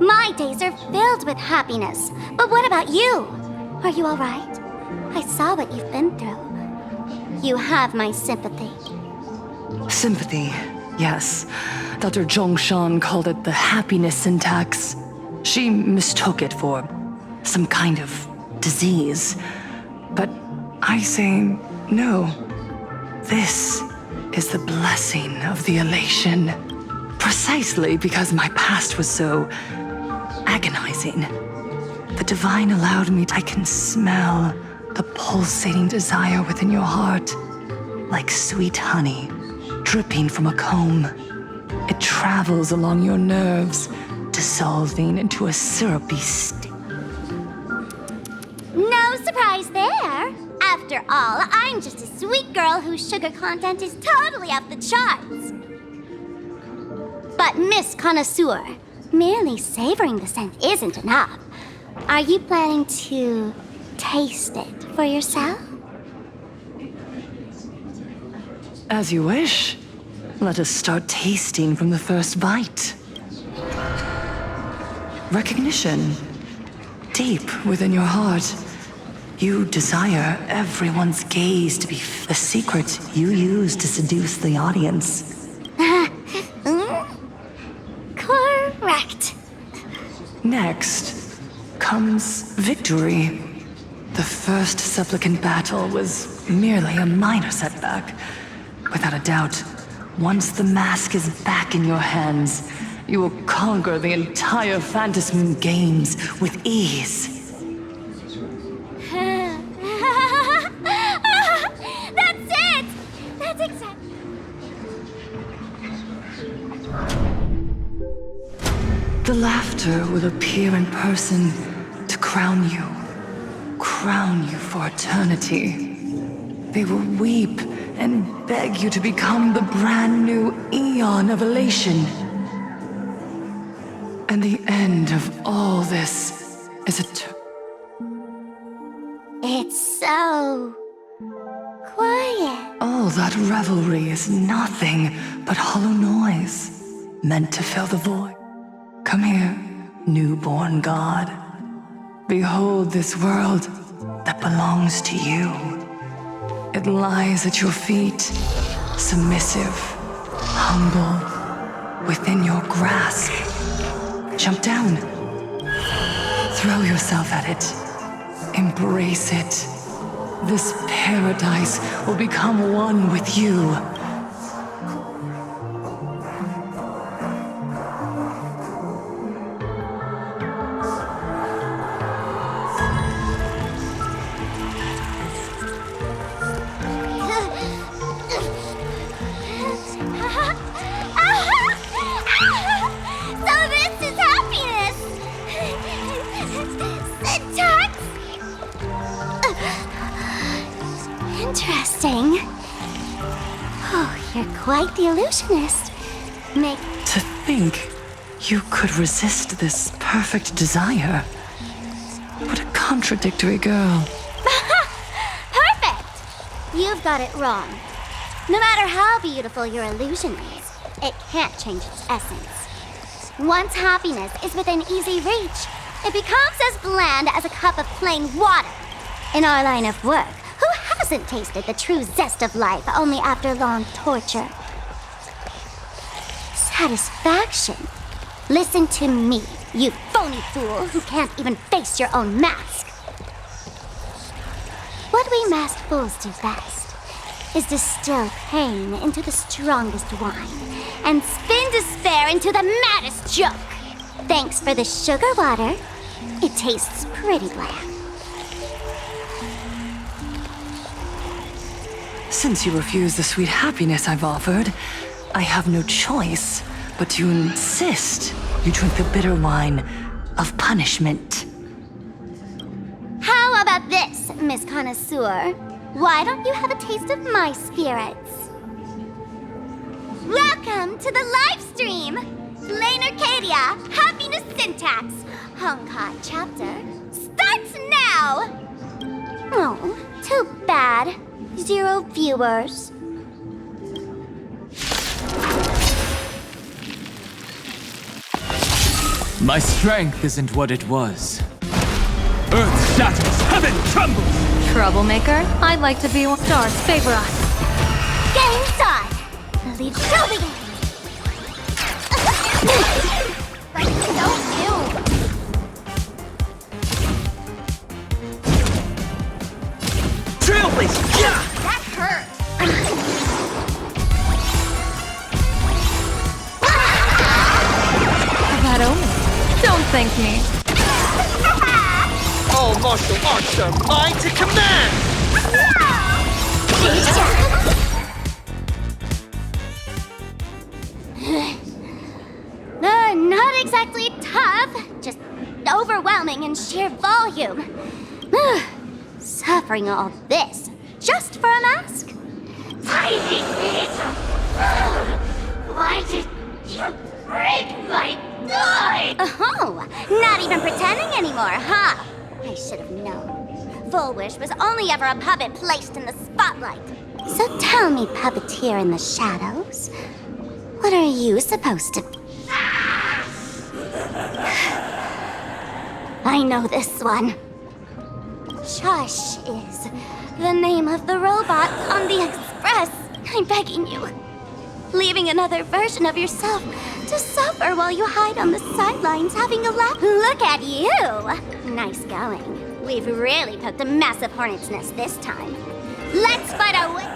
Speaker 5: My days are filled with happiness. But what about you? Are you all right? I saw what you've been through. You have my sympathy.
Speaker 9: Sympathy, yes. Dr. Zhongshan called it the happiness syntax. She mistook it for some kind of disease. But I say no. This is the blessing of the elation. Precisely because my past was so agonizing. The divine allowed me I can smell the pulsating desire within your heart, like sweet honey dripping from a comb. It travels along your nerves, dissolving into a syrupy state.
Speaker 5: No surprise there. After all, I'm just a sweet girl whose sugar content is totally off the charts. But Miss Connoisseur, merely savoring the scent isn't enough. Are you planning to taste it for yourself?
Speaker 9: As you wish. Let us start tasting from the first bite. Recognition. Deep within your heart, you desire everyone's gaze to be the secret you use to seduce the audience.
Speaker 5: Correct.
Speaker 9: Next comes victory. The first supplicant battle was merely a minor setback. Without a doubt, once the mask is back in your hands, you will conquer the entire Phantasm Games with ease.
Speaker 5: That's it! That's exactly...
Speaker 9: The laughter will appear in person to crown you for eternity. They will weep and beg you to become the brand new eon of elation. And the end of all this is
Speaker 5: It's so... quiet.
Speaker 9: all that revelry is nothing but hollow noise, meant to fill the void. Come here, newborn god. Behold this world that belongs to you. It lies at your feet, submissive, humble, within your grasp. Jump down. Throw yourself at it. Embrace it. This paradise will become one with you.
Speaker 5: So this is happiness! Syntax? Interesting. Oh, you're quite the illusionist.
Speaker 9: To think you could resist this perfect desire. What a contradictory girl.
Speaker 5: Perfect! You've got it wrong. No matter how beautiful your illusion is, it can't change its essence. Once happiness is within easy reach, it becomes as bland as a cup of plain water. In our line of work, who hasn't tasted the true zest of life only after long torture? Satisfaction. Listen to me, you phony fool who can't even face your own mask. What we masked fools do best is distill pain into the strongest wine and spin despair into the maddest joke. Thanks for the sugar water. It tastes pretty bland.
Speaker 9: Since you refuse the sweet happiness I've offered, I have no choice but to insist you drink the bitter wine of punishment.
Speaker 5: How about this, Miss Connoisseur? Why don't you have a taste of my spirits? Welcome to the live stream! Lane Arcadia, Happiness Syntax, Honkai chapter, starts now! Oh, too bad. 0 viewers.
Speaker 14: My strength isn't what it was. Earth shatters, heaven trembles!
Speaker 6: Troublemaker, I'd like to be one. Stars favor us.
Speaker 5: Get inside! The lead will begin! Don't you!
Speaker 9: thank me.
Speaker 4: All martial arts are mine to command!
Speaker 5: Not exactly tough, just overwhelming in sheer volume. Suffering all this just for a mask?
Speaker 12: Tiny piece of food! Why did you break my toy?
Speaker 5: Oh, not even pretending anymore, huh? I should have known. Fullwish was only ever a puppet placed in the spotlight. So tell me, puppeteer in the shadows, what are you supposed to be? I know this one. Shush is the name of the robot on the express. I'm begging you. Leaving another version of yourself to suffer while you hide on the sidelines having a laugh. Look at you! Nice going. We've really poked a massive hornet's nest this time. Let's fight away!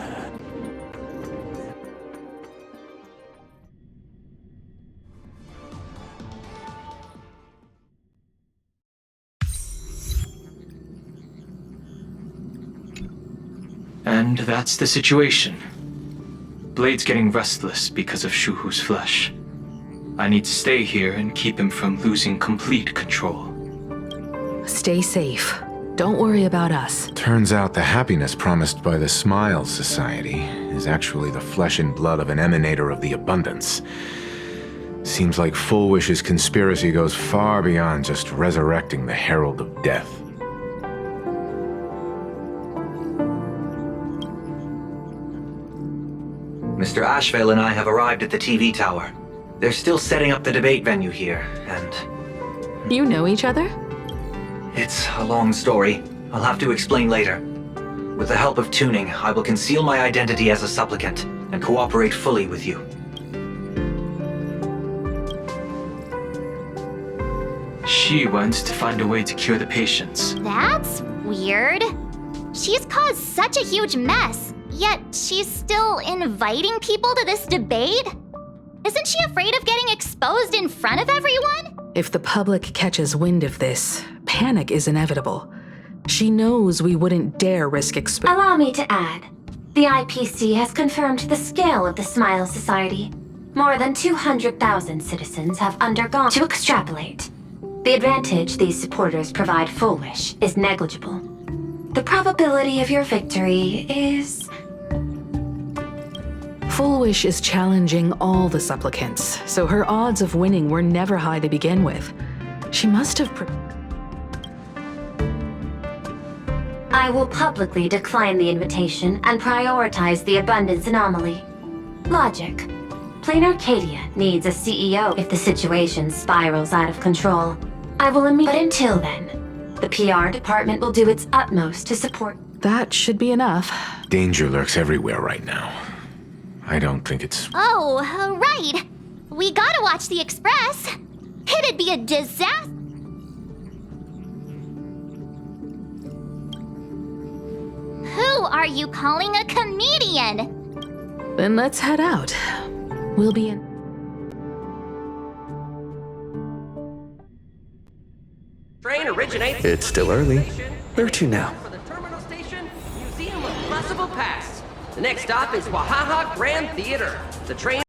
Speaker 14: And that's the situation. Blade's getting restless because of Shuhu's flesh. I need to stay here and keep him from losing complete control.
Speaker 17: Stay safe. Don't worry about us.
Speaker 20: Turns out the happiness promised by the Smile Society is actually the flesh and blood of an emanator of the abundance. Seems like Fullwish's conspiracy goes far beyond just resurrecting the Herald of Death.
Speaker 1: Mr. Ashvale and I have arrived at the TV tower. They're still setting up the debate venue here, and...
Speaker 17: You know each other?
Speaker 1: It's a long story. I'll have to explain later. With the help of tuning, I will conceal my identity as a supplicant and cooperate fully with you.
Speaker 14: She went to find a way to cure the patients.
Speaker 5: That's weird. She's caused such a huge mess, yet she's still inviting people to this debate? Isn't she afraid of getting exposed in front of everyone?
Speaker 17: If the public catches wind of this, panic is inevitable. She knows we wouldn't dare risk exposure.
Speaker 16: Allow me to add, the IPC has confirmed the scale of the Smile Society. More than 200,000 citizens have undergone. To extrapolate, the advantage these supporters provide Fullwish is negligible. The probability of your victory is...
Speaker 17: Fullwish is challenging all the supplicants, so her odds of winning were never high to begin with. She must have...
Speaker 16: I will publicly decline the invitation and prioritize the abundance anomaly. Logic. Plain Arcadia needs a CEO if the situation spirals out of control. I will But until then, the PR department will do its utmost to support...
Speaker 17: That should be enough.
Speaker 20: Danger lurks everywhere right now. I don't think it's...
Speaker 5: Oh, right. We gotta watch the Express. It'd be a disaster. Who are you calling a comedian?
Speaker 17: Then let's head out. We'll be in...
Speaker 22: Train originates...
Speaker 25: It's still early. Where to now?
Speaker 22: For the terminal station, Museum of Flexible Past. The next stop is Wahaha Grand Theater. The train...